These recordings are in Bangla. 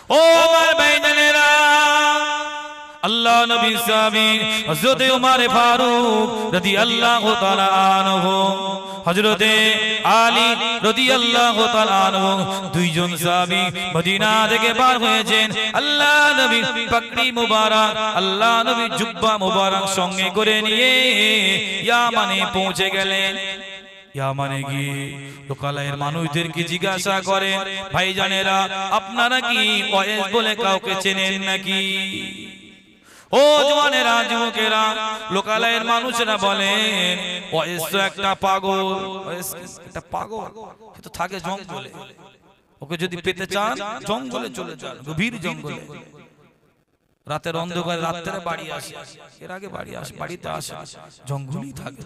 ও আমার ভাইজানেরা, আল্লাহ নবী সাহাবী হযরত ওমর ফারুক রাদিয়াল্লাহু তাআলা আনহু, হযরতে আলী রাদিয়াল্লাহু তাআলা আনহু, দুইজন সাহাবী মদিনা থেকে পার হয়েছেন। আল্লাহ নবী পাগড়ি মোবারক, আল্লাহ নবী জুব্বা মোবারক সঙ্গে করে নিয়ে ইয়ামানে পৌঁছে গেলেন। ইয়ামানে গিয়ে লোকালয়ের মানুষদেরকে জিজ্ঞাসা করেন, ভাইজানেরা আপনারা কি ওয়াইস বলে কাউকে চেনেন নাকি? ও জওয়ানেরা, যুবকেরা, লোকালয়ের মানুষেরা বলেন ওয়াইস তো একটা পাগল। ওয়াইস একটা পাগল, সে তো থাকে জঙ্গলে, ওকে যদি পেতে চান জঙ্গলে চলে যান, গভীর জঙ্গলে। রাতের অন্ধকারে রাত্রে বাড়ি আসে, এর আগে বাড়িতে আসে, জঙ্গলই থাকে।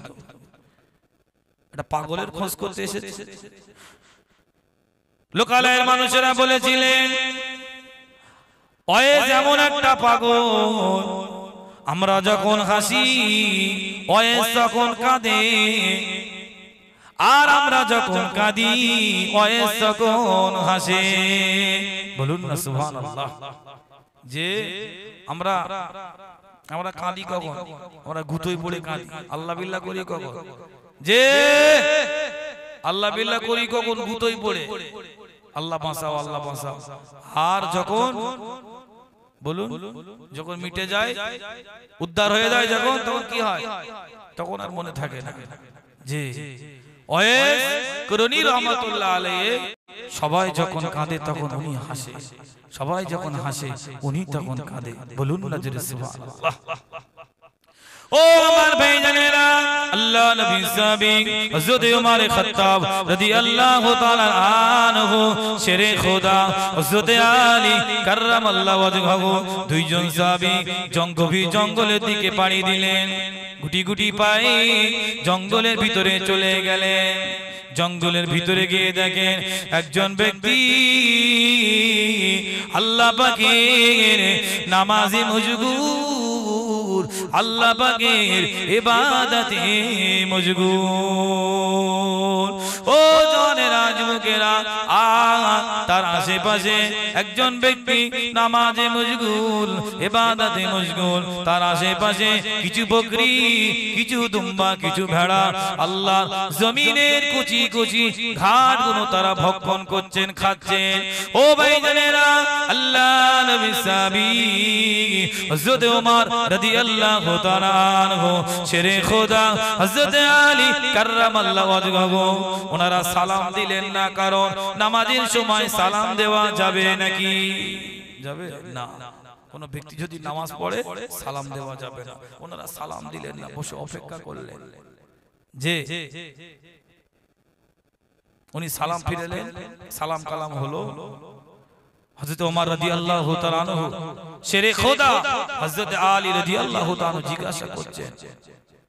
একটা পাগলের খোঁজ করতে এসেছে। লোকালয়ের মানুষেরা বলেছিলেন ওয়াইস এমন একটা পাগল, আমরা যখন হাসি ওয়াইস তখন কাঁদে, আর আমরা যখন কাঁদি ওয়াইস তখন হাসে। বলুন না সুবহানাল্লাহ। যে আমরা কাঁদি কখন? আমরা গুতোয় পড়ে কাঁদি, আল্লাহ বিল্লাহ করি কখন? যে আল্লাহ বিল্লাহ করি কখন? গুতোয় পড়ে আল্লাহ বাঁচাও, আল্লাহ বাঁচাও। আর যখন বলুন, যখন মিটে যায়, উদ্ধার হয়ে যায় যখন, তখন কি হয়? তখন আর মনে থাকে না। যে ওয়াইস করুনি রহমাতুল্লাহ আলাইহি, সবাই যখন কাঁদে তখন উনি হাসে, সবাই যখন হাসে উনি তখন কাঁদে। বলুন না জোরে সুবহানাল্লাহ। ও আমার ভাইজানেরা, আল্লাহ নবী সাহাবী হযরত ওমর খাত্তাব রাদিয়াল্লাহু তাআলা আনহু, শেরে খোদা হযরত আলী কাররামাল্লাহু ওয়াজহাহু, দুইজন সাহাবী জঙ্গলের দিকে পাড়ি দিলেন। গুটি গুটি পায়ে জঙ্গলের ভিতরে চলে গেলেন। জঙ্গলের ভিতরে গিয়ে দেখেন একজন ব্যক্তি আল্লাহ পাকের নামাজে মশগুল, আল্লাহ পাকের ইবাদতে মশগুল। ও জওয়ানেরা, যুবকেরা, তার আশেপাশে একজন ব্যক্তি নামাজে মশগুল, ইবাদতে মশগুল। তার আশেপাশে কিছু বকরি, কিছু দুম্বা, কিছু ভেড়া আল্লাহ জমিনের কুচি কুচি ঘাটগুলো তারা ভক্ষণ করছেন, খাচ্ছেন। ও ভাইজানেরা, আল্লাহ নবী সাহাবী হযরত ওমর রাদিয়াল্লাহু তাআলা আনহু, শেরে খোদা হযরত আলী কাররামাল্লাহু ওয়াজহাহু, ওনারা সালাম দিলেন না। কারণ নামাজের সময় সালাম দেওয়া যাবে নাকি? যাবে না। কোন ব্যক্তি যদি নামাজ পড়ে সালাম দেওয়া যাবে না। ওনারা সালাম দিলেন না, বসে অপেক্ষা করলেন যে উনি সালাম ফিরালেন। সালাম কালাম হলো। হযরত ওমর রাদিয়াল্লাহু তাআলা আনহু, শেরে খোদা হযরত আলী রাদিয়াল্লাহু তাআলা জিজ্ঞাসা করছেন,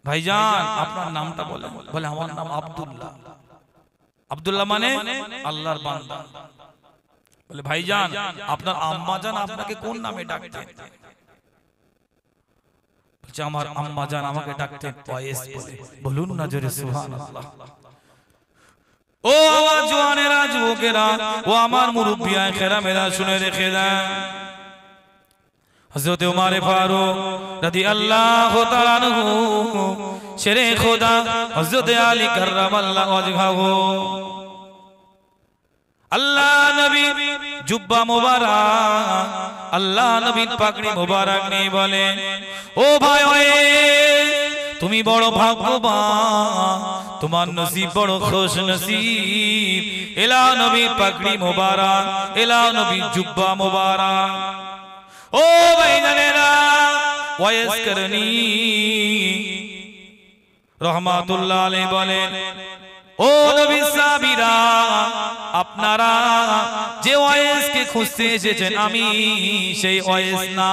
ভাইজান আপনার নামটা বলেন। বলে আমার নাম আব্দুল্লাহ। আব্দুল্লাহ মানে আল্লাহর বান্দা। বলে ভাইজান আপনার আম্মা জান আপনাকে কোন নামে ডাকতেন? বলছে আমার আম্মা জান আমাকে ডাকতেন ওয়াইস বলে। বলুন না জোরে সুবহানাল্লাহ। ও আমার জওয়ানেরা, যুবকেরা, ও আমার মুরব্বিয়ায়ে কেরামেরা, শুনে রেখে দেন, হযরত ওমর ফারুক রাদিয়াল্লাহু তাআলা আনহু, শেরে খোদা হযরত আলী কাররামাল্লাহু ওয়াজহাহু, আল্লাহ নবী জুব্বা মোবারক, আল্লাহ নবীর পাগড়ি মোবারক নিয়ে বলেন, ও ভাই তুমি বড় ভাগ্যবান, তোমার নসিব বড় খুশ নসিব। এলা নবীর পাগড়ি মোবারক, এলা নবীর জুব্বা মোবারক। ও ভাইজানেরা, ওয়াইস করনি রহমাতুল্লাহ আলাইহি বলেন, ও নবী সাহাবীরা, আপনারা যে ওয়াইসকে খুঁজতে এসেছেন আমি সেই ওয়াইস না।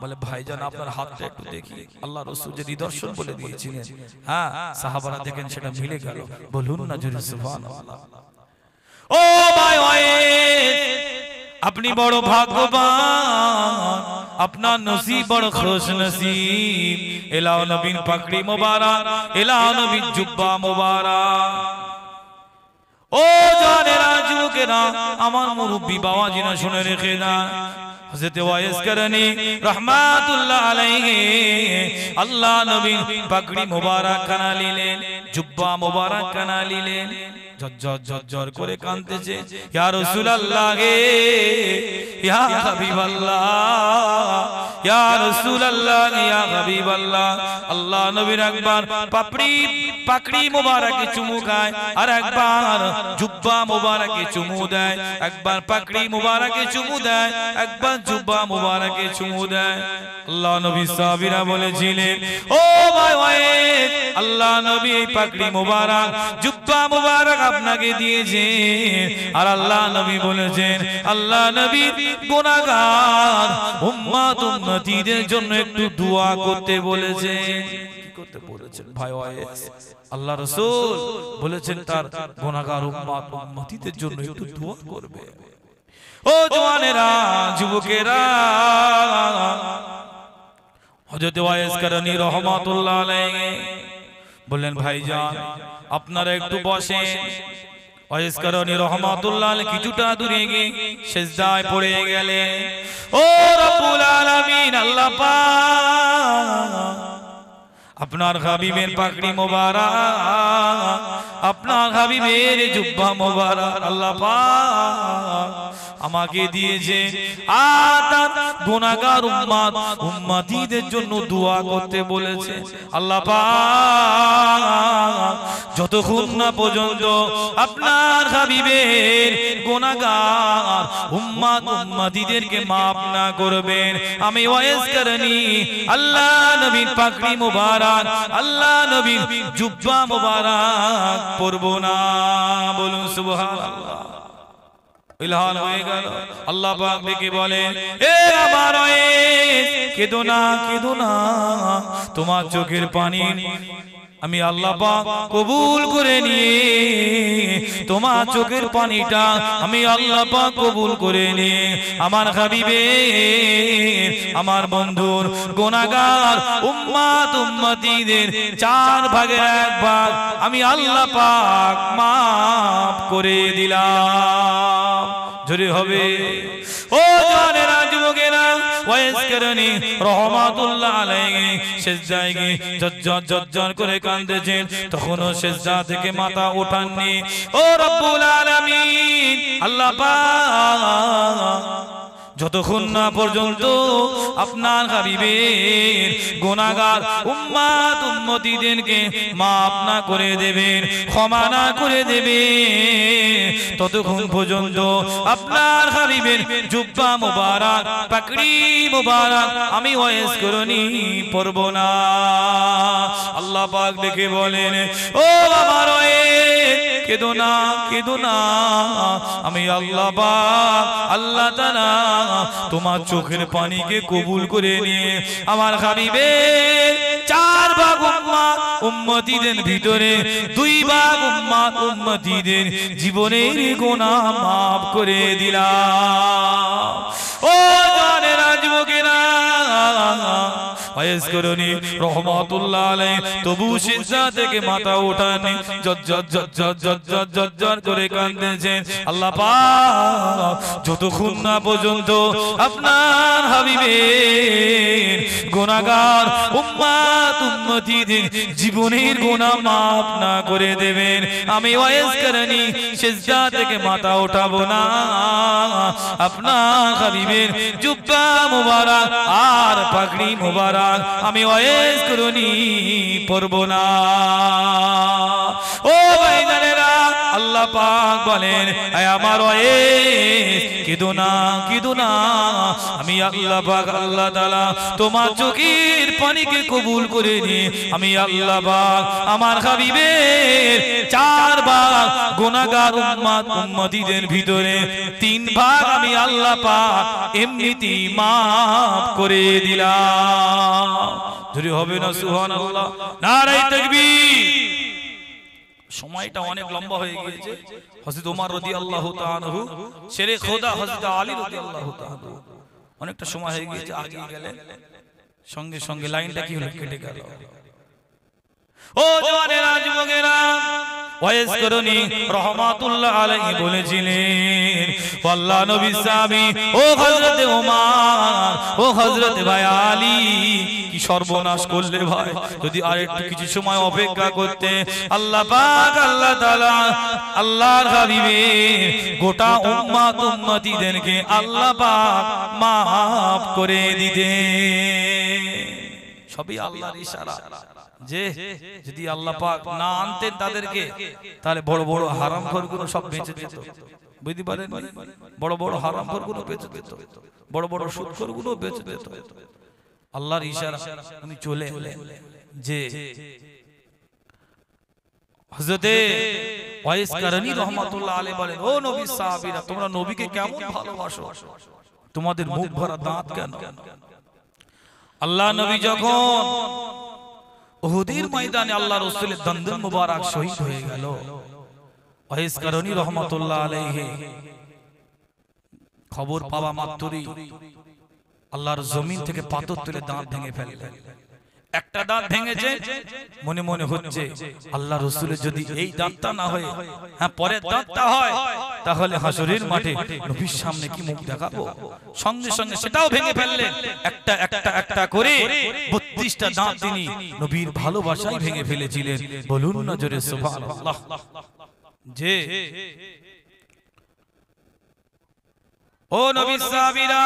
বলে ভাইজান আপনার হাতটা একটু দেখি। আল্লাহ রাসূল যে নিদর্শন বলে দিয়েছিলেন, হ্যাঁ সাহাবারা দেখেন সেটা মিলে গেল। বলুন না জোরে সুবহানাল্লাহ। ও ভাই ওয়াইস, আপনি বড় ভাগ্যবান, আপনার নসিব বড় খুশ নসিব। এলাও নবীর পাগড়ি মোবারক, এলাও নবীর জুব্বা মোবারক। ও জানেরা যুবকেরা আমার মুরব্বি বাবাজিরা শুনে রেখে না হযরত ওয়াইস করনি রাহমাতুল্লাহ আলাইহি আল্লাহ নবী পাগড়ি মোবারক খানা নিলেন জুব্বা মোবারক খানা নিলেন ঝরঝর ঝরঝর করে কাঁদতেছে ইয়া রাসূলুল্লাহ গে ইয়া হাবিবাল্লাহ ইয়া রাসূলুল্লাহ ইয়া হাবিবাল্লাহ আল্লাহ নবীর একবার পাগড়ি মোবারকে চুমু খায় আর একবার জুব্বা মোবারকে চুমু দেয় একবার পাগড়ি মোবারকে চুমু দেয় একবার জুব্বা মোবারকে চুমু দেয় আল্লাহ নবী সাহাবীরা বলেছিলেন ও ভাই ভাই আল্লাহ নবী এই পাগড়ি মোবারক জুব্বা মোবারক আপনাকে দিয়েছেন আর আল্লাহ নবী বলেছেন আল্লাহ নবী গুনাহগার উম্মত উম্মতীদের জন্য একটু দোয়া করতে বলেছেন কি করতে বলেছেন ভাই ভাই আল্লাহ রাসূল বলেছেন তার গুনাহগার উম্মত উম্মতীদের জন্য একটু দোয়া করবে ও জওয়ানেরা যুবকেরা হযরত ওয়াইস করনি রাহমাতুল্লাহ আলাইহি বললেন ভাইজান আপনারা একটু বসেন ওয়াইস করনি রাহমাতুল্লাহ আলাইহি কিছুটা দূরে গিয়ে সিজদায় পড়ে গেলেন ও রব্বুল আলামিন আল্লাহ পাক আপনার হাবিবের পাগড়ি মোবারক আপনার হাবিবের জুব্বা মোবারক আল্লাহ পাক আমাকে দিয়েছেন আর তার গুনাহগার উম্মত উম্মতীদের জন্য দোয়া করতে বলেছে আল্লাহ পাক যতক্ষণ না পর্যন্ত আপনার হাবিবের গুনাহগার উম্মত উম্মতীদেরকে maaf না করবেন আমি ওয়াইস করনি আল্লাহ নবীর পাগড়ি মোবারক আল্লাহ নবীর জুব্বা মোবারক পরব না বলুন সুবহানাল্লাহ ইলহান হয়ে গেল আল্লাহ পাক ডেকে বলেন এ আমার কেঁদো না তোমার চোখের পানি আমি আল্লাহ পাক কবুল করে নিয়ে তোমার চোখের পানিটা আমি আল্লাহ পাক কবুল করে নিয়ে আমার হাবিবের আমার বন্ধুর গুনাহগার উম্মত উম্মতীদের 4 ভাগের 1 ভাগ আমি আল্লাহ পাক maaf করে দিলাম জোরে হবে ও জানেরা যুবকেরা ওয়াইস করনি রাহমাতুল্লাহ আলাইহি সিজদায় গিয়ে ঝরঝর করে কাঁদতেছেন তখনও সিজদা থেকে মাথা ওঠাননি ও রব্বুল আলামিন আল্লাহ পাক যতক্ষণ না পর্যন্ত আপনার হাবিবের গুনাহগার উম্মত উম্মতীদেরকে maaf না করে দেবেন ক্ষমা না করে দেবেন ততক্ষণ পর্যন্ত আপনার হাবিবের জুব্বা মোবারক পাগড়ি মোবারক আমি ওয়াইস করনি পরব না আল্লাহ পাক দেখে বলেন ও আমার ওয়াইস কেঁদো না আমি আল্লাহ পাক আল্লাহ তাআলা তোমার চোখের পানিকে কবুল করে নিয়ে আমার হাবিবের 4 ভাগ উম্মত উম্মতীদের ভিতরে 2 ভাগ উম্মত উম্মতীদের জীবনের গুনাহ maaf করে দিলাম ও জানেরা যুবকেরা ওয়াইস করনি রাহমাতুল্লাহ আলাইহি তবু সিজদা থেকে মাথা ওঠাননি ঝরঝর করে কাঁদতেছেন আল্লাহ পাক যতক্ষণ না পর্যন্ত আপনার হাবিবের গুনাহগার উম্মত উম্মতীদের জীবনের গুনাহ maaf না করে দেবেন আমি ওয়াইস করনি সিজদা থেকে মাথা ওঠাবো না আপনার হাবিবের জুব্বা মোবারক আর পাগড়ি মোবারক আমি ওয়াইস করনি পরব না ও ভাইজানেরা আল্লাহ পাক বলেন হে আমার ওয়াইস কেঁদো না আমি আল্লাহ পাক আল্লাহ তাআলা তোমার চোখের পানিকে কবুল করে নিয়ে আমি আল্লাহ পাক আমার হাবিবের 4 ভাগ গুনাহগার উম্মত উম্মতীদের ভিতরে 3 ভাগ আমি আল্লাহ পাক এমনিতেই maaf করে দিলাম জোরে হবে না সুবহানাল্লাহ নারায়ে তাকবীর সময়টা অনেক লম্বা হয়ে গিয়েছে হযরত ওমর রাদিয়াল্লাহু তাআলা আনহু শেরে খোদা হযরত আলী রাদিয়াল্লাহু তাআলা অনেকটা সময় হয়ে গিয়েছে আগে গেলে সঙ্গে সঙ্গে লাইনটা কি হলো কেটে গেল ও জওয়ানেরা যুবকেরা ওয়াইস করনি রহমাতুল্লাহ আলাইহি বলেছিলেন, আল্লাহ নবী সাহাবী ও হযরতে ওমর, ও হযরতে ভাই আলী, কি সর্বনাশ করলে ভাই, যদি আরেকটু কিছু সময় অপেক্ষা করতে আল্লাহ পাক আল্লাহ তাআলা আল্লাহর হাবিবের গোটা উম্মত উম্মতিদেরকে আল্লাহ পাক maaf করে দিতে। সবই আল্লাহর ইশারা, যে যদি আল্লাহ পাক না আনতেন তাদেরকে, তাহলে বড় বড় হারামখোরগুলো সব বেঁচে যেত। বুঝতে পারেন, বড় বড় হারামখোরগুলো বেঁচে যেত, বড় বড় সুদখোরগুলো বেঁচে যেত। আল্লাহর ইশারা উনি চলে এলেন। যে হযরতে ওয়াইস কারনী রাহমাতুল্লাহ আলাইহি বলেন, ও নবীর সাহাবীরা, তোমরা নবীকে কেমন ভালোবাসো, তোমাদের মুখ ভরা দাঁত কেন? আল্লাহ নবী যখন উহুদের ময়দানে আল্লাহ রাসূলের দন্দন মুবারক শহীদ হয়ে গেল, ওয়াইস কারনী রাহমাতুল্লাহ আলাইহি খবর পাওয়া মাত্রই আল্লাহর জমিন থেকে পাথর তুলে দাঁত ভেঙে ফেললেন। একটা দাঁত ভেঙেছে, মনে মনে হচ্ছে আল্লাহ রাসূলের যদি এই দাঁতটা না হয়, হ্যাঁ পরের দাঁতটা হয়, তাহলে হাসরের মাঠে নবীর সামনে কি মুখ দেখাবো। সঙ্গে সঙ্গে সেটাও ভেঙে ফেললেন। একটা একটা একটা করে 32টা দাঁত তিনি নবীর ভালোবাসায় ভেঙে ফেলেছিলেন। বলুন না জোরে সুবহানাল্লাহ। যে ও নবীর সাহাবীরা,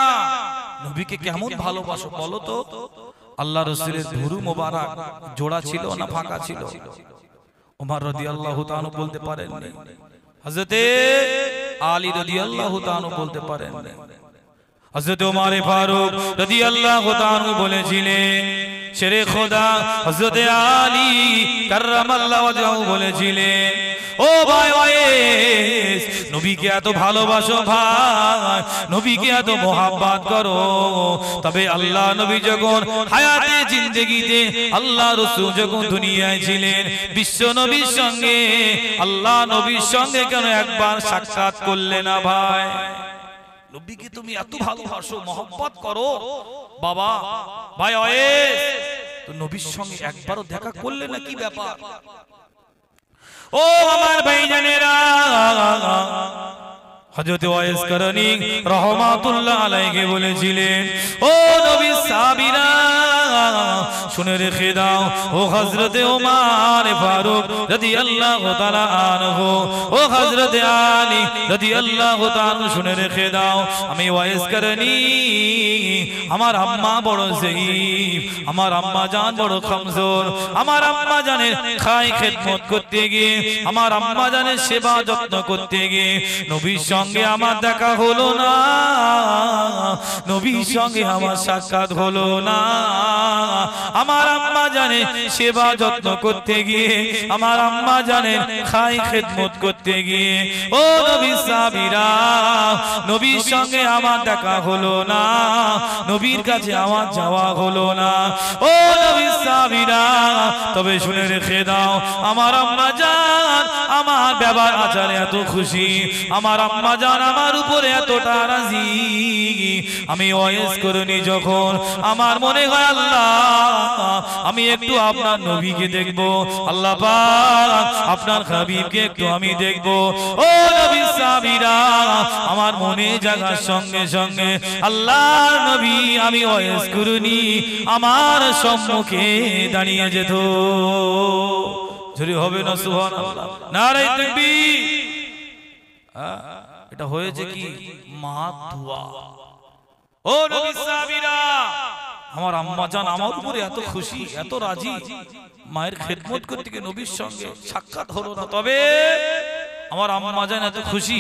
নবীকে কেমন ভালোবাসো বলো তো? আল্লাহ রাসূলের ধুরু মোবারক জোড়া ছিল না ফাঁকা ছিল? ওমর রাদিয়াল্লাহু তাআলা বলতে পারেন, হযরতে আলী রাদিয়াল্লাহু তাআলা বলতে পারেন, হযরতে ওমর ফারুক রাদিয়াল্লাহু তাআলা বলেছিলেন, শেরে খোদা হযরতে আলী কাররামাল্লাহু ওয়াজহু বলেছিলেন, ও ভাই ওয়াইস, নবীকে এত ভালোবাসো ভাই, নবীকে এত মোহাব্বত করো, তবে আল্লাহ নবী যখন হায়াতে জিন্দেগিতে আল্লাহ রাসূল যখন দুনিয়ায় ছিলেন, বিশ্ব নবীর সঙ্গে আল্লাহ নবীর সঙ্গে কেন একবার সাক্ষাৎ করলে না ভাই? নবীকে তুমি এত ভালোবাসো, মোহাব্বত করো বাবা, ভাই ওয়াইস, তো নবীর সঙ্গে একবারও দেখা করলে না, কি ব্যাপার? ও আমার ভাইজানেরা, হযরত ওয়াইস কারনী রাহমাতুল্লাহ আলাইহি বলেছিলেন, ও নবীর সাহাবীরা শুনে রেখে দাও, ও হযরতে ওমর ফারুক রাদিয়াল্লাহু তাআলা আনহু, ও হযরতে আলী রাদিয়াল্লাহু তাআলা শুনে রেখে দাও, আমি ওয়াইস কারনী, আমার আম্মা বড় জয়ীফ, আমার আম্মা জান বড় কমজোর, আমার আম্মা জানের খাই খেদমত করতে গিয়ে, আমার আম্মা জানের সেবা যত্ন করতে গিয়ে নবীর সঙ্গে আমার দেখা হলো না, নবীর সঙ্গে আমার সাক্ষাৎ হলো না। আমার আম্মা জানে সেবা যত্ন করতে গিয়ে, আমার আম্মা জানে খাই খেদমত করতে গিয়ে, ও নবীর সাহাবীরা, নবীর সঙ্গে আমার দেখা হলো না, নবীর কাছে আমার যাওয়া হলো না। ও নবীর সাহাবীরা, তবে শুনে রেখে দাও, আমার আম্মা জান আমার ব্যবহার আচারে এত খুশি, আমার আম্মা জান আমার উপরে এতটা রাজি, আমি ওয়াইস করিনি যখন আমার মনে হয় আল্লাহ আমি একটু আপনার নবীকে দেখব, আল্লাহ পাক আপনার হাবিবকে একটু আমি দেখব। ও নবীর সাহাবীরা, আমার মনে জাগার সঙ্গে সঙ্গে আল্লাহর নবী আমি ওয়াইস করিনি আমার সম্মুখে দাঁড়িয়ে যেত। যদি হবে না সুবহানাল্লাহ, নারে তাকবীর। এটা হয়েছে কি মা দোয়া। ও নবীর সাহাবীরা, আমার আম্মা জান আমার উপরে এত খুশি, এত রাজি, মায়ের খেদমত করতে গিয়ে নবীর সঙ্গে সাক্ষাৎ হলো না, তবে আমার আম্মা জান এত খুশি।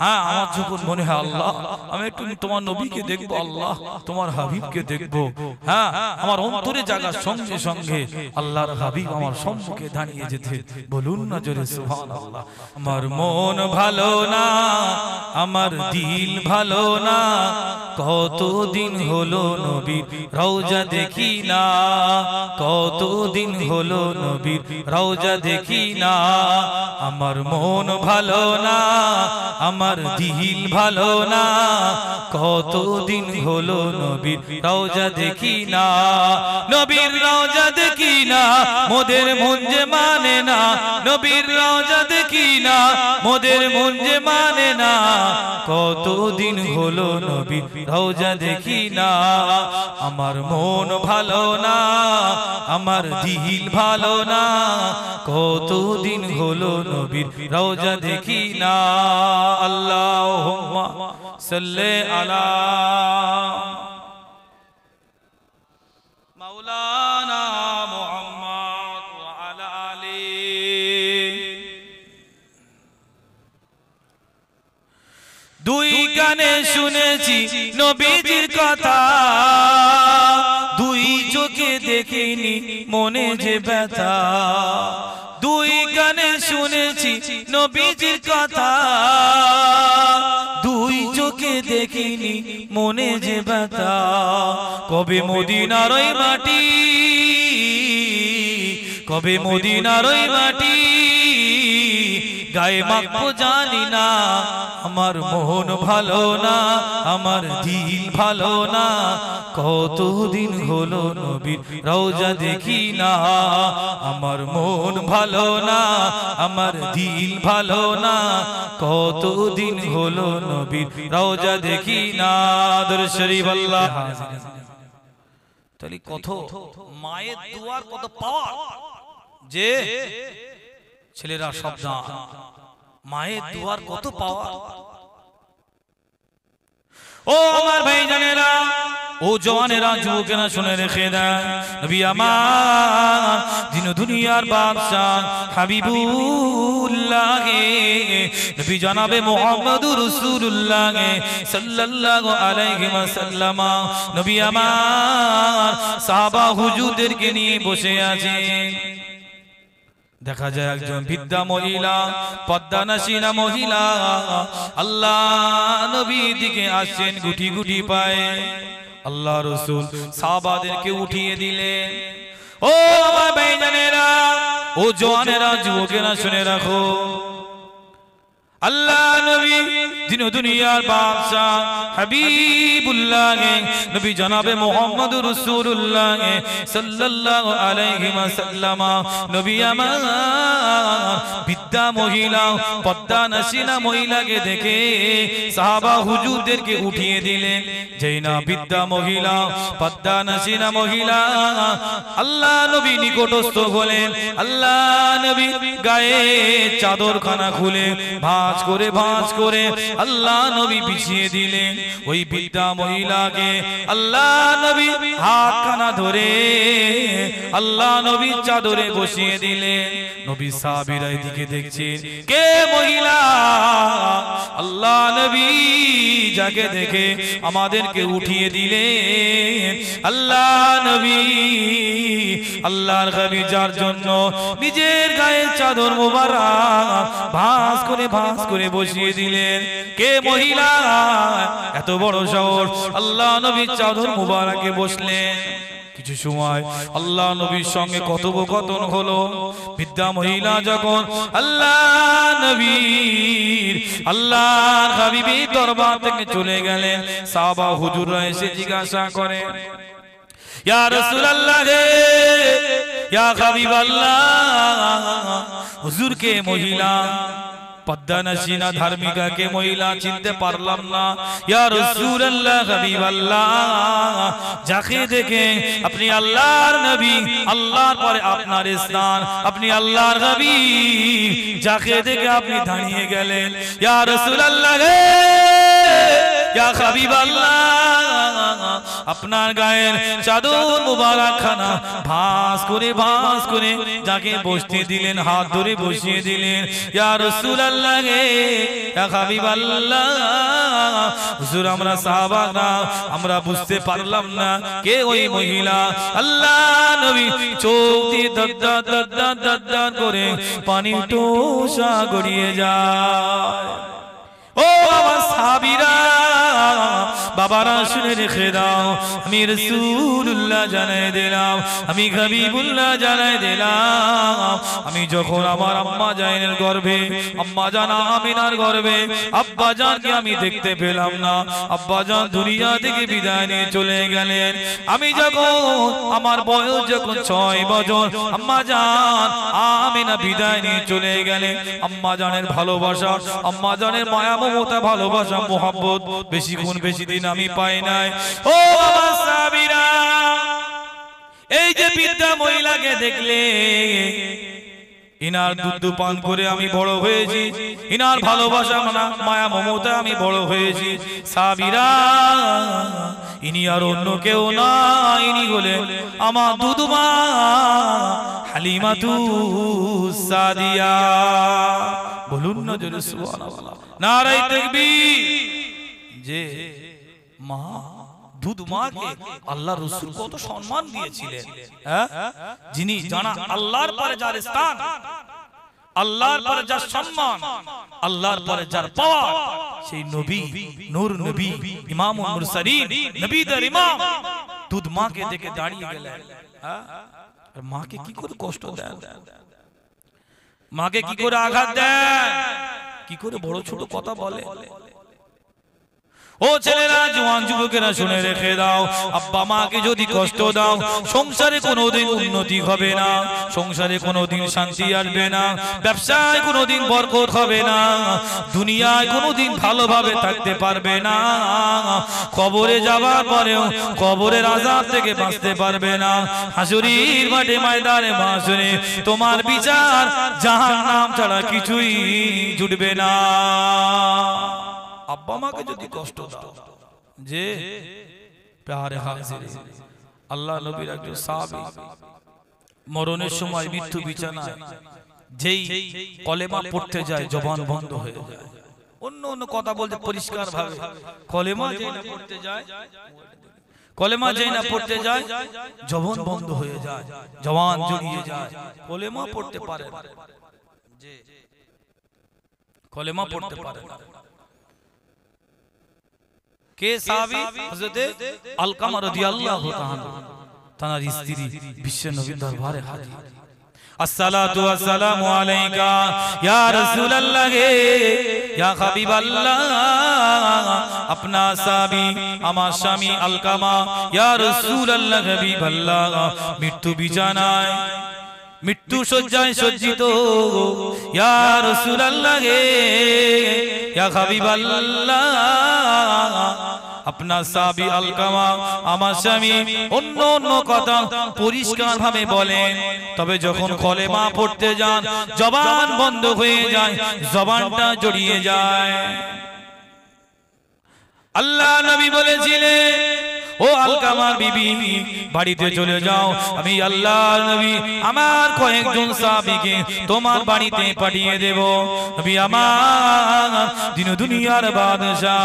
হ্যাঁ, আমার যখন মনে হয় আল্লাহ আমি একটু তোমার নবীকে দেখবো, আল্লাহ তোমার হাবিবকে দেখবো, হ্যাঁ আমার অন্তরে জাগার সঙ্গে সঙ্গে আল্লাহর হাবিব আমার সম্মুখে দাঁড়িয়ে যেতে। বলুন না জোরে সুবহানাল্লাহ। আমার মন ভালো না, আমার দিল ভালো না, কতদিন হলো নবীর রওজা দেখি না, কতদিন হলো নবীর রওজা দেখি না, আমার মন ভালো না, আমার দিল ভালো না, কতদিন হলো নবীর রওজা দেখি না, নবীর রওজা দেখি না, মোদের মন যে মানে না, নবীর রওজা দেখি না, মোদের মন যে মানে না, কতদিন হলো নবীর রওজা দেখি না, আমার মন ভালো না, আমার দিল ভালো না, কতদিন হলো নবীর রওজা দেখি না। আল্লাহুম্মা সাল্লি আলা মাওলানা মুহাম্মদ ওয়া আলা আলিহি। দুই কানে শুনেছি নবীজির কথা, দুই চোখে দেখিনি মনে যে ব্যথা, দুই কানে শুনেছি নবীজির কথা, দুই চোখে দেখিনি মনে যে ব্যথা, কবে মদিনার ওই মাটি, কবে মদিনার ওই মাটি গায়ে মাখবো জানি না, আমার মন ভালো না, আমার দিল ভালো না, কতদিন হলো নবীর রওজা দেখি না, আমার মন ভালো না, আমার দিল ভালো না, কতদিন হলো নবীর রওজা দেখি না। দরুদ শরীফ আল্লাহ। তাহলে কত মায়ের দুয়ার কত পাওয়ার, যে ছেলেরা সাবধান, মায়ের দুয়ার কত পাওয়ার। ও আমার ভাইজানেরা, ও জওয়ানেরা, যুবকেরা শুনে রেখে দেন, নবী আমার দিন দুনিয়ার বাদশা হাবিবুল্লাহ নবী জনাবে মুহাম্মদুর রাসূলুল্লাহ সাল্লাল্লাহু আলাইহি ওয়াসাল্লাম, নবী আমার সাহাবা হুজুরদেরকে নিয়ে বসে আছেন। দেখা যায় একজন বৃদ্ধা মহিলা, পদ্মানাসিনা মহিলা আল্লাহ নবীর দিকে আসছেন গুটি গুটি পায়ে। আল্লাহ রাসূল সাহাবাদেরকে উঠিয়ে দিলেন। ও আমার ভাইজানেরা, ও জওয়ানেরা, যুবকেরা শুনে রাখো, আল্লাহ নবী দিন দুনিয়ার বাদশা হাবিবুল্লাহ নবী জনাবে মুহাম্মদুর রাসূলুল্লাহ সাল্লাল্লাহু আলাইহি ওয়াসাল্লাম, নবী আমার বৃদ্ধা মহিলা, পদ্মানাসিনা মহিলাকে দেখে সাহাবা হুজুরদেরকে উঠিয়ে দিলেন। যেই না বৃদ্ধা মহিলা, পদ্মানাসিনা মহিলা আল্লাহ নবী নিকটস্থ হলেন, আল্লাহ নবী গায়ে চাদরখানা খুলে ভাঁজ করে আল্লাহ নবী বিছিয়ে দিলেন। ওই বৃদ্ধা মহিলাকে আল্লাহ নবী হাতখানা ধরে আল্লাহ নবী চাদরে বসিয়ে দিলেন। নবী সাহাবীরা এদিকে দেখছেন, কে মহিলা? আল্লাহ নবী যাকে দেখে আমাদেরকে উঠিয়ে দিলেন। আল্লাহ নবী, আল্লাহর নবী যার জন্য নিজের গায়ে চাদর মোবারক ভাঁজ করে বসিয়ে দিলেন, কে মহিলা? এত বড় শহর আল্লাহ নবী চাদর মোবারকে বসলেন। কিছু সময় আল্লাহ নবীর সঙ্গে কথোপকথন হলো। বৃদ্ধা মহিলা যখন আল্লাহ নবীর, আল্লাহর হাবিবের দরবার থেকে চলে গেলেন, সাহাবা হুজুররা এসে জিজ্ঞাসা করে, ইয়া রাসূলুল্লাহ, ইয়া হাবিবাল্লাহ, হুজুর কে মহিলা? পদ্মানাসিনা ধার্মিকা কে মহিলা চিনতে পারলাম না। ইয়া রাসূলুল্লাহ, হাবিবাল্লাহ, যাকে দেখে আপনি আল্লাহর নবী, আল্লাহর পরে আপনার স্থান, আপনি আল্লাহর হাবিব, যাকে দেখে আপনি দাঁড়িয়ে গেলেন। ইয়া রাসূলুল্লাহ, ইয়া হাবিবাল্লাহ, আপনার গায়ের চাদর মুবারক খানা ভাঁজ করে যাকে বসতে দিলেন, হাত ধরে বসিয়ে দিলেন। ইয়া রাসূলুল্লাহ, ইয়া হাবিবাল্লাহ, হুজুর আমরা সাহাবারা আমরা বুঝতে পারলাম না কে ওই মহিলা। আল্লাহ নবী চোখ দিয়ে দদ্দার করে পানি টোসা গড়িয়ে যায়। ও আমার সাহাবীরা, বাবারা শুনে রেখে দাও, আমি রাসূলুল্লাহ জানাই দিলাম, আমি হাবিবুল্লাহ জানাই দিলাম, আমি যখন আমার আম্মা জানের গর্ভে, আম্মা জান আমিনার গর্ভে আব্বা জানকে আমি দেখতে পেলাম না, আব্বা জান দুনিয়া থেকে বিদায় নিয়ে চলে গেলেন। আমি যখন আমার বয়স যখন 6 বছর, আম্মা জান আমিনা বিদায় নিয়ে চলে গেলেন। আম্মা জানের ভালোবাসা, আম্মা জানের মায়া মমতা ভালোবাসা মোহাব্বত বেশিক্ষণ বেশি দিন আমি পাই নাই। ও বাবা সাবিরা, এই যে বৃদ্ধা মহিলাকে দেখলে, ইনার দুধ পান করে আমি বড় হয়েছি, ইনার ভালোবাসা মায়া মমতা আমি বড় হয়েছি। সাবিরা, ইনি আর অন্য কেউ না, ইনি হলেন আমার দুধমা হালিমাতু সাদিয়া। বলুন না জোরে সুবহানাল্লাহ, নারায়ে তাকবীর। যে মা, দুধ মাকে আল্লাহ রাসূল কত সম্মান দিয়েছিলেন, যিনি জানা আল্লাহর পরে যার স্থান, আল্লাহর পরে যার সম্মান, আল্লাহর পরে যার পাওয়ার, সেই নবী, নূর নবী, ইমামুল মুরসালিন, নবীদের ইমাম দুধ মাকে দেখে দাঁড়িয়ে গেলেন। আর মাকে কি করে কষ্ট দেন, মাকে কি করে আঘাত দেন, কি করে বড় ছোট কথা বলে। ও ছেলেরা, জওয়ান যুবকেরা শুনে রেখে দাও, আব্বা মাকে যদি কষ্ট দাও, সংসারে কোনোদিন উন্নতি হবে না, সংসারে কোনোদিন শান্তি আসবে না, ব্যবসায় কোনোদিন বরকত হবে না, দুনিয়ায় কোনোদিন ভালোভাবে থাকতে পারবে না, কবরে যাওয়ার পরেও কবরের আযাব থেকে বাঁচতে পারবে না, হাসুরির মাঠে ময়দানে মাসরে তোমার বিচার জাহান্নাম ছাড়া কিছুই জুটবে না। আব্বা মাকে যদি কষ্ট দাও, যে প্যারে হাজির, আল্লাহ নবীর একজন সাহাবী মরণের সময় মৃত্যু বিছানায় যেই কলেমা পড়তে যায় জবান বন্ধ হয়ে যায়, অন্য অন্য কথা বলতে পরিষ্কার ভাবে কলেমা যেই না পড়তে যায়, কলেমা যেই না পড়তে যায় জবান বন্ধ হয়ে যায়, জবান জড়িয়ে যায়, কলেমা পড়তে পারে না, যে কলেমা পড়তে পারে না। কে সাহাবী? হযরতে আলকামা রাদিয়াল্লাহু তাআলা, তার স্ত্রী বিশ্ব নবীর দরবারে হাজির। আসসালাতু ওয়াসসালামু আলাইকা ইয়া রাসূলুল্লাহ, ইয়া হাবিবাল্লাহ। আপনা সাহাবী আমার স্বামী আলকামা, ইয়া রাসূলুল্লাহ হাবিবাল্লাহ, মৃত্যু বিছানায়, মৃত্যু শয্যায় সজ্জিত, ইয়া রাসূলুল্লাহ, ইয়া হাবিবাল্লাহ। আপনার সাহাবী আলকামা আমার স্বামী অন্য অন্য কথা পরিষ্কার ভাবে বলেন, তবে যখন কলেমা পড়তে যান জবান বন্ধ হয়ে যায়, জবানটা জড়িয়ে যায়। আল্লাহ নবী বলেছিলেন, ও আলকামার বিবি বাড়িতে চলে যাও, আমি আল্লাহ নবী আমার কয়েকজন সাহাবীকে তোমার বাড়িতে পাঠিয়ে দেব। নবী আমার দিন দুনিয়ার বাদশা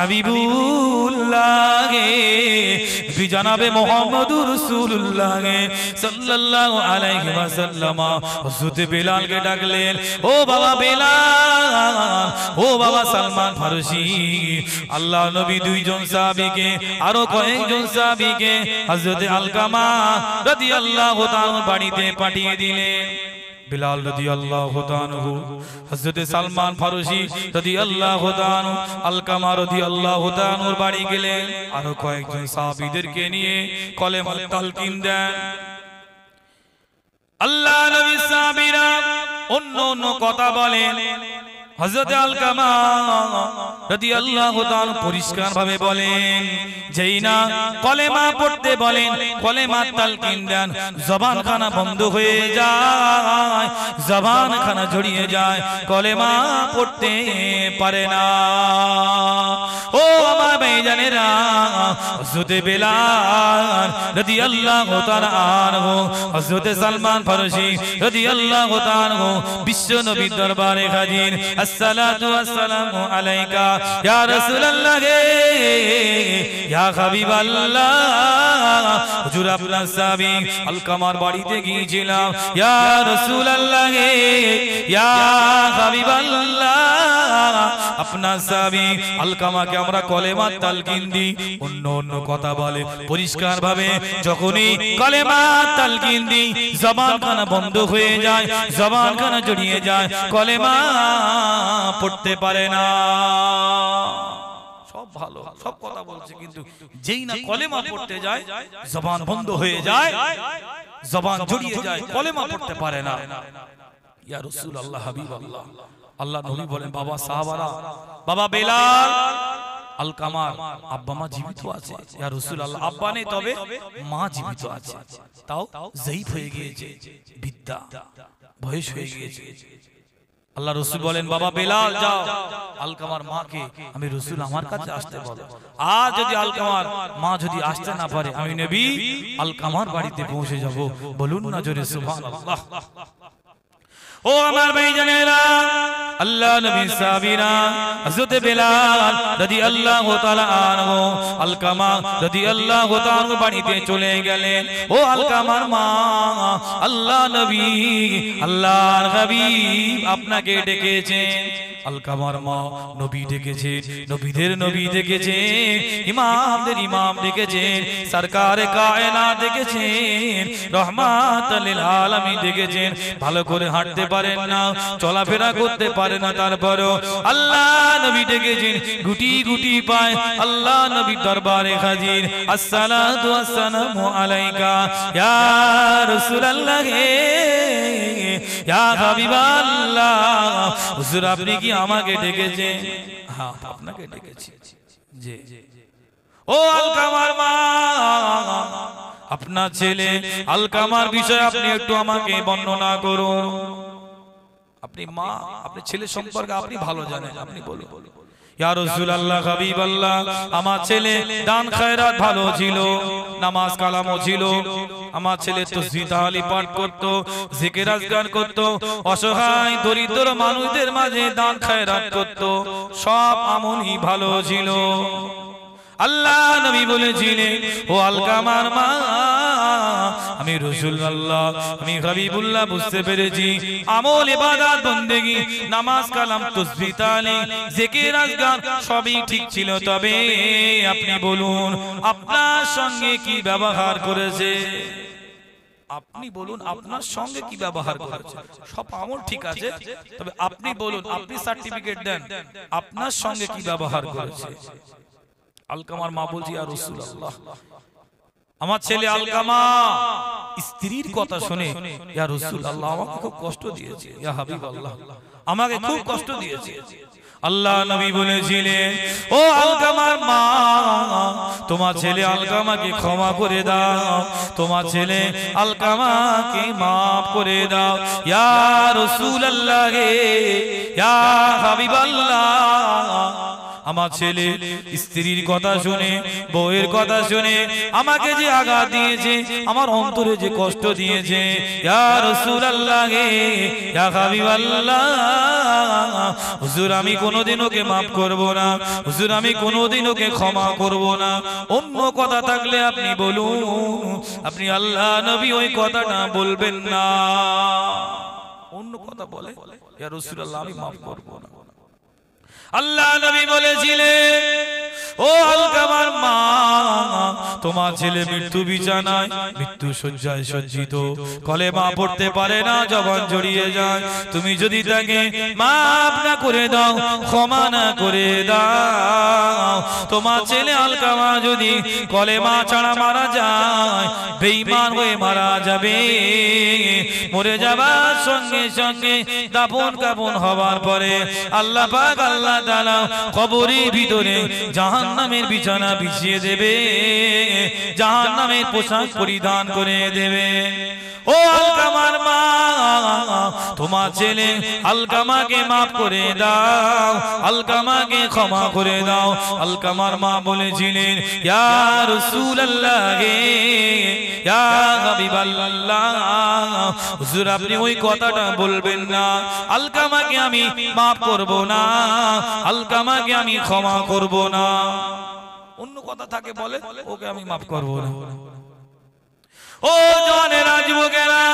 হাবিবুল্লাহ নবী জনাবে মুহাম্মদুর রাসূলুল্লাহ সাল্লাল্লাহু আলাইহি ওয়াসাল্লাম হযরত বেলালকে ডাকলেন, ও বাবা বেলাল, ও বাবা সালমান ফারসি। আল্লাহ নবী দুইজন সাহাবীকে আরো কয়েকজন সাহাবীকে হযরত আলকামা রাদিয়াল্লাহু তাআলা বাড়িতে পাঠিয়ে দিলেন। বিলাল রাদিয়াল্লাহু তাআলা, হযরত সালমান ফারসি রাদিয়াল্লাহু তাআলা, আলকামা রাদিয়াল্লাহু তাআলা বাড়ি গেলেন, আরো কয়েকজন সাহাবীদেরকে নিয়ে কলেমা তালকিন দেন। আল্লাহ নবী সাহাবীরা অন্য অন্য কথা বলেন, হযরত আলকামা রাদিয়াল্লাহু তাআলা পরিষ্কার ভাবে বলেন, যেই না কলেমা পড়তে বলেন, কলেমা তালকিন দেন, জবানখানা বন্ধ হয়ে যায়, জবানখানা জড়িয়ে যায়, কলেমা পড়তে পারে না। ও আমার ভাইজানেরা, হযরত বেলাল রাদিয়াল্লাহু তাআলা আনহু, হযরত সালমান ফারসি রাদিয়াল্লাহু তাআলা আনহু বিশ্ব নবীর দরবারে হাজির। আসসালাতু ওয়াসসালামু আলাইকা ইয়া রাসূলুল্লাহ, ইয়া হাবিবাল্লাহ হুজুর আপনার সাহাবী আলকামার বাড়িতে গিয়েছিলাম ইয়া রাসূলুল্লাহ ইয়া হাবিবাল্লাহ আপনার সাহাবী আলকামাকে আমরা কলেমা তালকিন দিই অন্য অন্য কথা বলে পরিষ্কার ভাবে যখনই কলেমা তালকিন দিই জবানখানা বন্ধ হয়ে যায় জবানখানা জড়িয়ে যায় কলেমা পড়তে পারে না সব ভালো সব কথা বলছে কিন্তু যেই না কলেমা পড়তে যায় জবান বন্ধ হয়ে যায় জবান জড়িয়ে যায় কলেমা পড়তে পারে না ইয়া রাসূলুল্লাহ হাবিবাল্লাহ আল্লাহ নবী বলেন বাবা সাহাবারা বাবা বেলাল আলকামার আব্বা মা জীবিত আছে ইয়া রাসূলুল্লাহ আব্বা নেই তবে মা জীবিত আছে তাও যায়েব হয়ে গিয়েছে বিদ্যা বয়স হয়ে গিয়েছে আল্লাহ রাসূল বলেন বাবা বেলাল যাও আলকামার মাকে আমি রাসূল আমার কাছে আসতে বলো আর যদি আলকামার মা যদি আসতে না পারে আমি নবী আলকামার বাড়িতে পৌঁছে যাব বলুন না জোরে সুবহানাল্লাহ ও আমার ভাইজানেরা আল্লাহ নবী সাহাবীরা হযরত বেলাল রাদিয়াল্লাহু তাআলা আনহু আলকামা রাদিয়াল্লাহু তাআলা বাড়িতে চলে গেলেন ও আলকামার মা আল্লাহ নবী আল্লাহর হাবিব আপনাকে ডেকেছেন আলকামার মা নবী ডেকেছেন নবীদের নবী ডেকেছেন ইমামদের ইমাম ডেকেছেন সরকারে কায়নাত ডেকেছেন রহমাতুল লিল আলামিন ডেকেছেন ভালো করে হাঁটতে পারেন না চলাফেরা করতে পারে না তারপরও আল্লাহ নবী ডেকেছেন গুটি গুটি পায় আল্লাহ নবী দরবারে হাজির আসসালাতু ওয়াসসালামু আলাইকা ইয়া রাসূলুল্লাহ ইয়া হাবিবাল্লাহ হুজুর আপনি কি আমাকে ডেকেছেন হ্যাঁ আপনাকে ডেকেছি জি ও আলকামার মা আপনার ছেলে আলকামার বিষয়ে আপনি একটু আমাকে বর্ণনা করুন আপনি মা আপনি ছেলে সম্পর্কে আপনি ভালো জানেন আপনি বলুন ইয়া রাসূলুল্লাহ হাবিবাল্লাহ আমার ছেলে দান খায়রাত ভালো ছিল নামাজ কালামও ছিল আমার ছেলে তাসবিহ তাহলিল পাঠ করত জিকির আজকার করত অসহায় দরিদ্র মানুষদের মাঝে দান খায়রাত করত সব আমলই ভালো ছিল আল্লাহ নবী বলেছিলেন ও আলকামার মা আমি রাসূলুল্লাহ আমি হাবিবুল্লাহ বুঝতে পেরেছি আমল ইবাদত বন্দেগী নামাজ কালাম তাসবিহ তাহলিল জিকির আজকার সবই ঠিক ছিল তবে আপনি বলুন আপনার সঙ্গে কি ব্যবহার করেছে আপনি বলুন আপনার সঙ্গে কি ব্যবহার করেছে সব আমল ঠিক আছে তবে আপনি বলুন আপনি সার্টিফিকেট দেন আপনার সঙ্গে কি ব্যবহার করেছে আলকামার মা বলছি ইয়া রাসূলুল্লাহ আমার ছেলে আলকামা স্ত্রীর কথা শুনে ইয়া রাসূলুল্লাহ আমাকে খুব কষ্ট দিয়েছে ইয়া হাবিবাল্লাহ আমাকে খুব কষ্ট দিয়েছে আল্লাহ নবী বলেছিলেন ও আলকামার মা তোমার ছেলে আলকামাকে ক্ষমা করে দাও তোমার ছেলে আলকামাকে maaf করে দাও ইয়া রাসূলুল্লাহ ইয়া হাবিবাল্লাহ আমার ছেলে স্ত্রীর কথা শুনে বউয়ের কথা শুনে আমাকে যে আঘাত দিয়েছে আমার অন্তরে যে কষ্ট দিয়েছে ইয়া রাসূলুল্লাহ ইয়া হাবিবাল্লাহ হুজুর আমি কোনোদিন ওকে maaf করব না হুজুর আমি কোনোদিন ওকে ক্ষমা করব না অন্য কথা থাকলে আপনি বলুন আপনি আল্লাহ নবী ওই কথাটা বলবেন না অন্য কথা বলে ইয়া রাসূলুল্লাহ আমি maaf করব না আল্লাহ নবী বলেছিলেন ও আলকামার মা তোমার ছেলে মৃত্যু বিছানায় মৃত্যু শয্যায় সজ্জিত কলেমা পড়তে পারে না জবান জড়িয়ে যায় তুমি যদি তাকে maaf না করে দাও ক্ষমা না করে দাও তোমার ছেলে আলকামা যদি কলেমা ছাড়া মারা যায় বেঈমান হয়ে মারা যাবে মরে যাবার সঙ্গে সঙ্গে দাফন কাফন হওয়ার পরে আল্লাহ পাক আল্লাহ তাআলা কবরের ভিতরে জাহান্নামের বিছানা বিছিয়ে দেবে জাহান্নামের পোশাক পরিধান করে দেবে ও আলকামার মা তোমার ছেলে আলকামাকে maaf করে দাও আলকামাকে ক্ষমা করে দাও আলকামার মা বলেছিলেন ইয়া রাসূলুল্লাহ ইয়া হাবিবাল্লাহ হুজুর আপনি ওই কথাটা বলবেন না আলকামাকে আমি maaf করব না আলকামাকে আমি ক্ষমা করব না অন্য কথা থাকে বলে, ওকে আমি মাফ করবো না। ও জওয়ানেরা, যুবকেরা,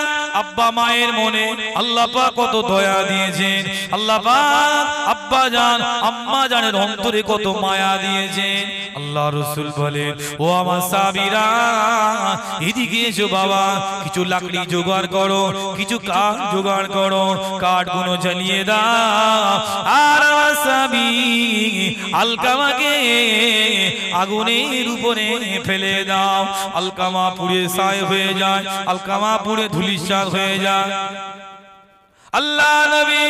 আব্বা মায়ের মনে আল্লাহ পাক কত দয়া দিয়েছেন। আল্লাহ পাক আব্বা জান আম্মা জানের অন্তরে কত মায়া দিয়েছেন। আল্লাহ রাসূল বলেন, ও আমার সাহাবীরা, এদিকে এসো বাবা, কিছু লাকড়ি জোগাড় করো, কিছু কাঠ জোগাড় করো, কাঠগুলো জ্বালিয়ে দাও। আর আমার সাহাবী আলকামাকে আগুনের উপরে ফেলে দাও। আলকামা পুড়ে ছাই হয়ে যায়, আলকামা পুড়ে ধুলিসাৎ হয়ে যায়। আল্লাহ নবী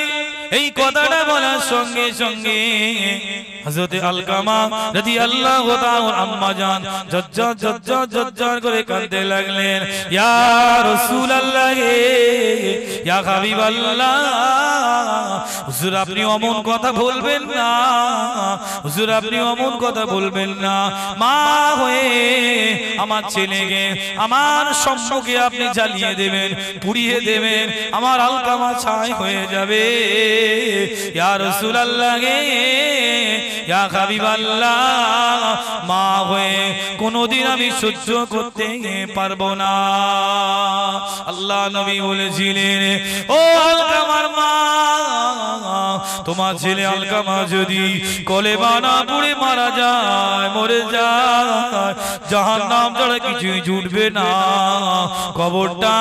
এই কথাটা বলার সঙ্গে সঙ্গে হযরত আলকামা রাদিয়াল্লাহু তাআলা আম্মা জান জজ্জর করে কাঁদতে লাগলেন। ইয়া রাসূলুল্লাহ, ইয়া হাবিবাল্লাহ, হুজুর আপনি অমন কথা বলবেন না, হুজুর আপনি অমন কথা বলবেন না। মা হয়ে আমার ছেলেকে আমার সম্মুখে আপনি জ্বালিয়ে দেবেন, পুড়িয়ে দেবেন, আমার আলকামা ছাই হয়ে যাবে। ইয়া রাসূলুল্লাহ, ইয়া হাবিবাল্লাহ, মা হয়ে কোনদিন আমি সহ্য করতে পারবো না। আল্লাহ নবী বলেছিলেন, ও আলকামার মা, তোমার ছেলে আলকামা যদি কলেমা না পড়ে মারা যায়, মরে যায়, জাহান্নাম ছাড়া কিছুই জুটবে না। কবরটা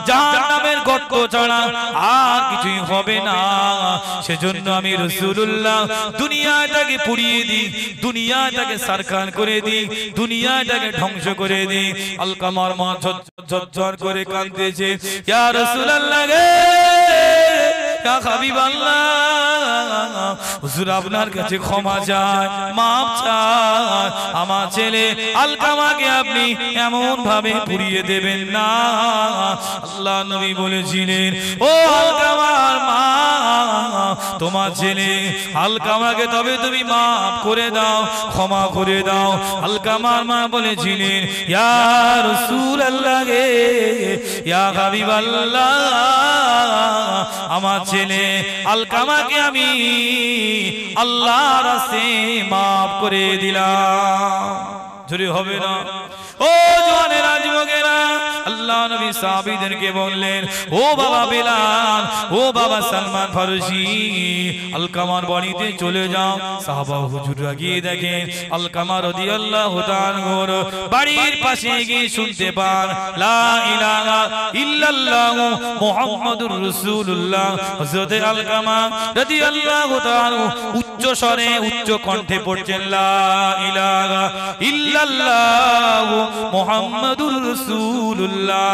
জাহান্নামের গর্ত ছাড়া আর কিছুই হবে না। সেজন্য আমি রাসূলুল্লাহ দুনিয়াটাকে পুড়িয়ে দিই, দুনিয়াটাকে সারখান করে দিই, দুনিয়াটাকে ধ্বংস করে দিই। আলকামার মা ঝরঝর করে কাঁদতেছে, ইয়া রাসূলুল্লাহ গে, ইয়া হাবিবাল্লাহ, হুজুর আপনার কাছে ক্ষমা চাই, মাফ চাই, আমার ছেলে আলকামাকে আপনি এমন ভাবে পুড়িয়ে দেবেন না। আল্লাহ নবী বলেছিলেন, ও আলকামার মা, তোমার ছেলে আলকামাকে তবে তুমি মাফ করে দাও, ক্ষমা করে দাও। আলকামার মা বলেছিলেন, ইয়া রাসূলুল্লাহ গে, ইয়া হাবিবাল্লাহ, আমার ছেলে আলকামাকে আমি আল্লাহর রাস্তায় মাফ করে দিলাম। জোরে হবে না? ও জওয়ানেরা, যুবকেরা, আল্লাহ নবী সাহাবীদেরকে বললেন, ও বাবা বেলাল, ও বাবা সালমান ফারসি, আলকামার বাড়িতে চলে যাও। সাহাবা হুজুররা গিয়ে দেখেন আলকামা রাদিয়াল্লাহু তাআলার বাড়ির পাশে গিয়ে শুনতে পান, লা ইলাহা ইল্লাল্লাহ মুহাম্মাদুর রাসূলুল্লাহ। হযরত আলকামা রাদিয়াল্লাহু তাআলা উচ্চ স্বরে উচ্চ কণ্ঠে পড়ছেন, লা ইলাহা ইল্লাল্লাহ মুহাম্মাদুর রাসূলুল্লাহ।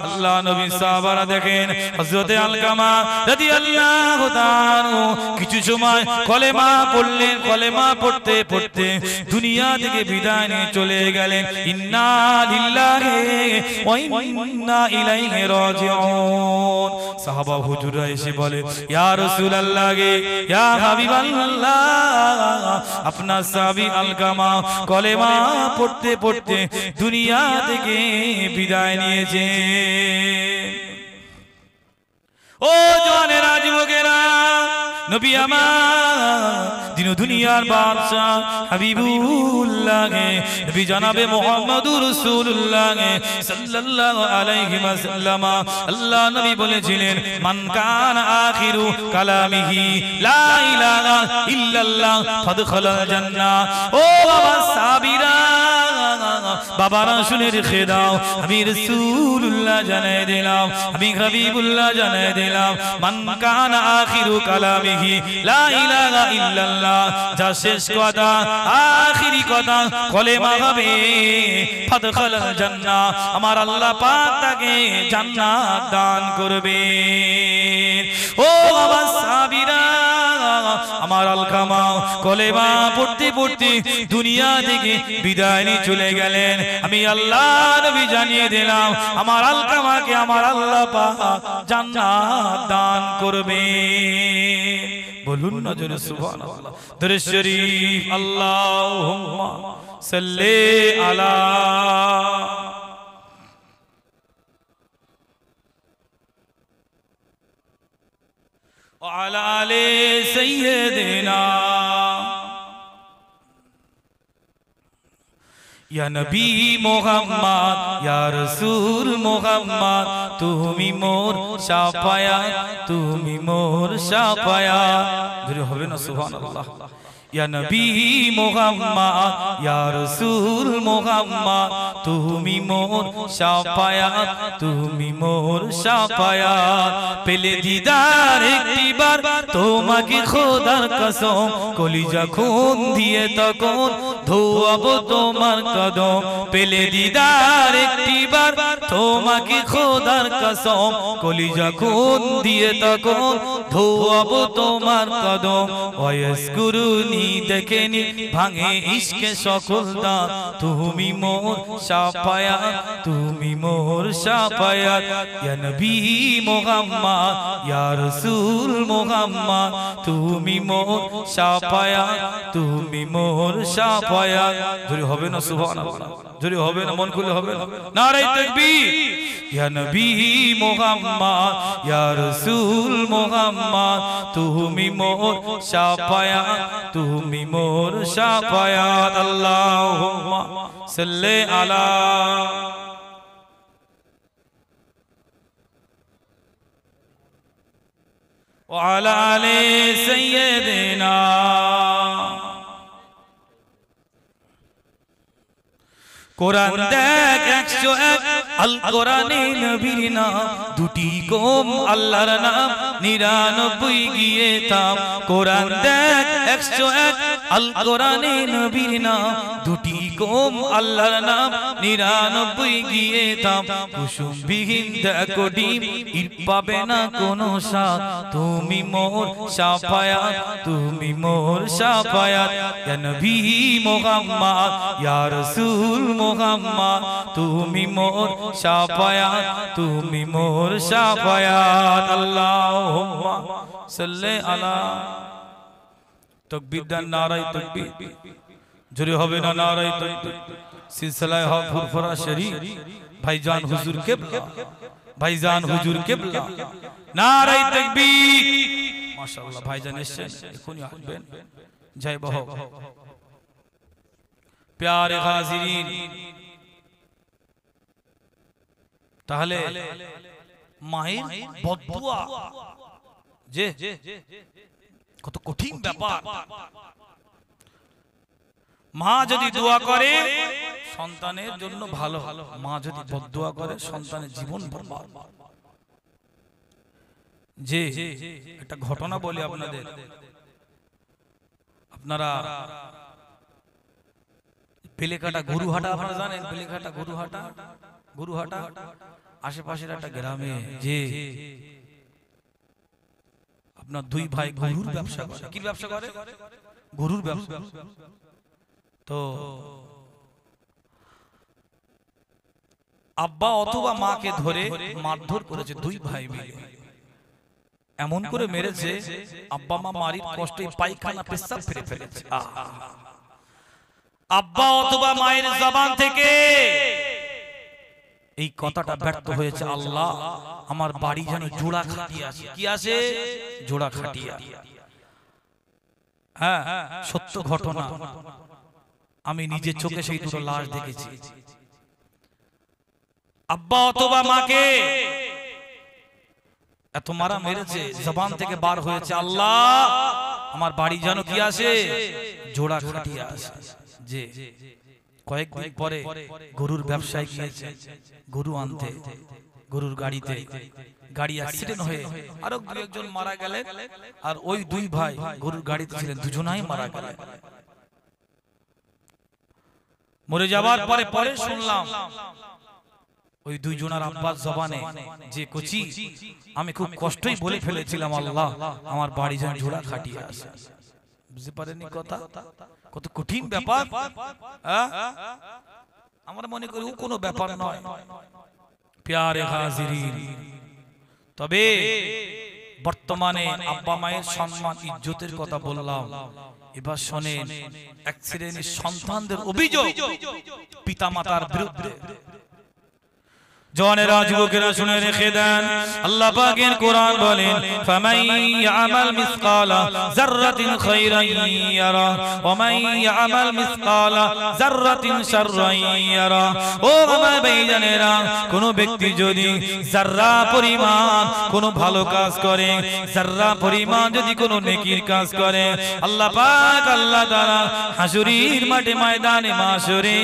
আল্লাহ নবী সাহাবারা দেখেন হযরত আলকামা রাদিয়াল্লাহু তাআলা কিছু সময় কলেমা পড়লেন, কলেমা পড়তে পড়তে দুনিয়া থেকে বিদায় নিয়ে চলে গেলেন। ইন্না লিল্লাহি ওয়া ইন্না ইলাইহি রাজিউন। সাহাবা হুজুররা এসে বলে, ইয়া রাসূলুল্লাহ গে, ইয়া হাবিবাল্লাহ, আপনার সাহাবী আলকামা কলেমা পড়তে পড়তে দুনিয়া থেকে বিদায় নিয়েছে। ও জওয়ানেরা, যুবকেরা, নবী আমার দিন দুনিয়ার বাদশা হাবিবুল্লাহ নবী জনাবে মুহাম্মদুর রাসূলুল্লাহ সাল্লাল্লাহু আলাইহি ওয়াসাল্লাম, আল্লাহ নবী বলেছিলেন, মান কানা আখিরু কালামিহি লা ইলাহা ইল্লাল্লাহ ফাদখালাল জান্নাহ। ও বাবা সাহাবীরা, বাবারা শুনে রেখে দাও, আমি রাসূলুল্লাহ জানাই দিলাম, আমি হাবিবুল্লাহ জানাই দিলাম, মান কানা আখিরু কালামিহি লা ইলাহা ইল্লাল্লাহ, যা শেষ কথা আখিরি কথা কলেমা হবে, ফাদখালাল জান্নাহ, আমার আল্লাহ পাক তাকে জান্নাত দান করবে। ও বাবা সাহাবীরা, আমার আলকামা কলেমা পড়তে পড়তে দুনিয়া থেকে বিদায় নিয়ে চলে গেলেন। আমি আল্লাহ নবী জানিয়ে দিলাম, আমার আলকামাকে আমার আল্লাহ পাক জান্নাত দান করবে। বলুন না জোরে সুবহানাল্লাহ। দরুদ শরীফ, আল্লাহুম্মা সাল্লি আলা وعلى آل سيدنا ইয়া নবী মুহাম্মদ ইয়া রাসূল মুহাম্মদ তুমি মোর শাফায়াত তুমি মোর শাফায়াত যদি হবে না সুবহানাল্লাহ ইয়া নবী মুহাম্মদ ইয়া রাসূল মুহাম্মদ তুমি মোর শাফায়াত তুমি মোর শাফায়াত পেলে দিদার একটিবার তোমাকে খোদার কসম কলিজা খুন দিয়ে তখন ধোয়াবো তোমার কদম পেলে দিদার একটিবার তোমাকে খোদার কসম কলিজা খুন দিয়ে তখন ধোয়াবো তোমার কদম ওয়াসকুরুনি দেখেনি ভাঙে ইশকে সকল দাঁত তুমি মোর শাফায়াত তুমি মোর শাফায়াত ইয়া নবী মুহাম্মদ ইয়া রাসূল মুহাম্মদ তুমি মোর শাফায়াত তুমি মোর শাফায়াত জোরে হবে না সুবহানাল্লাহ জোরে হবে না মন খুলে হবে নারে তাকবীর ইয়া নবী মুহাম্মদ ইয়া রাসূল মুহাম্মদ তুমি মোর শাফায়াত তুমি মোর শাফায়াত আল্লাহুম্মা সাল্লি আলা ওয়া আলা আলি সাইয়্যিদিনা কোরআন দেখ 101 আল কোরআনে নবীর নাম দুটি কম আল্লাহর নাম 99 গিয়ে থাম কোরআন দেখ 101 আল কোরআনে নবীর নাম দুটি কম আল্লাহর নাম 99 গিয়ে থাম কুসুম বিহীন দেখো ডিম ইর পাবে না কোনো স্বাদ তুমি মোর শাফায়াত তুমি মোর শাফায়াত ইয়া নবী মুহাম্মদ ইয়া রাসূল মুহাম্মদ তুমি মোর শাফায়াত তুমি মোর শাফায়াত আল্লাহুম্মা সাল্লি আলা তাকবীর দান নারায়ে তাকবীর জোরে হবে না নারায়ে তাকবীর সিলসিলায়ে হক ফুরফুরা শরীফ ভাইজান হুজুর কিবলা ভাইজান হুজুর কিবলা নারায়ে তাকবীর মাশাআল্লাহ ভাইজান এসেছেন এখনই আসবেন জয় বহ প্যারে হাজিরিন তাহলে মায়ের বদদুয়া যে কত কঠিন ব্যাপার মা যদি দোয়া করে সন্তানের জন্য ভালো মা যদি বদদুয়া করে সন্তানের জীবন বরবাদ যে একটা ঘটনা বলি আপনাদের আপনারা বেলেঘাটা গরুহাটা আপনারা জানেন বেলেঘাটা গরুহাটা আশেপাশের একটা গ্রামে যে আপনার দুই ভাই গরুর ব্যবসা করে কি ব্যবসা করে গরুর ব্যবসা তো আব্বা অথবা মাকে ধরে মারধর করেছে দুই ভাই মিলে এমন করে মেরেছে আব্বা মা মারির কষ্টে পায়খানা পেশাব ফেলে ফেলেছে আব্বা অথবা মায়ের জবান থেকে এই কথাটা ব্যর্থ হয়েছে আল্লাহ আমার বাড়ি যেন জোড়া খাটিয়া আছে কি আছে জোড়া খাটিয়া হ্যাঁ সত্য ঘটনা আমি নিজের চোখে সেই দুটো লাশ দেখেছি আব্বা অথবা মাকে এত মারা মেরেছে জবান থেকে বার হয়েছে আল্লাহ আমার বাড়ি যেন কি আছে জোড়া খাটিয়া আছে যে কয়েকদিন পরে গরুর ব্যবসায় গিয়েছে গরু আনতে গরুর গাড়িতে গাড়ি অ্যাক্সিডেন্ট হয়ে আরো দুই একজন মারা গেলেন আর ওই দুই ভাই গরুর গাড়িতে ছিলেন দুজনাই মারা গেলেন মরে যাবার পরে পরে শুনলাম ওই দুইজনের আব্বার জবানে যে কচি আমি খুব কষ্টই বলে ফেলেছিলাম আল্লাহ আমার বাড়ি যেন জোড়া খাটিয়ে আসে বুঝতে পারেননি কথা কত কঠিন ব্যাপার আমরা মনে করি কোনো ব্যাপার নয় প্যারে হাজিরিন তবে বর্তমানে আব্বা মায়ের সম্মান ইজ্জতের কথা বললাম এবার শুনেন এক শ্রেণীর সন্তানদের অভিযোগ পিতামাতার বিরুদ্ধে জওয়ানেরা যুবকেরা শুনে রেখে দেন আল্লাহ পাকের কোরআন বলেন ফামান ইয়ামাল মিসকালা যাররাতিন খায়রান ইয়ারা ওয়া মান ইয়ামাল মিসকালা যাররাতিন শাররান ইয়ারা। ও আমার ভাইজানেরা, কোন ব্যক্তি যদি যাররা পরিমাণ কোন ভালো কাজ করে, যাররা পরিমাণ যদি কোন নেকির কাজ করে, আল্লাহ পাক আল্লাহ তাআলা হাসুরের মাঠে ময়দানে মাশরে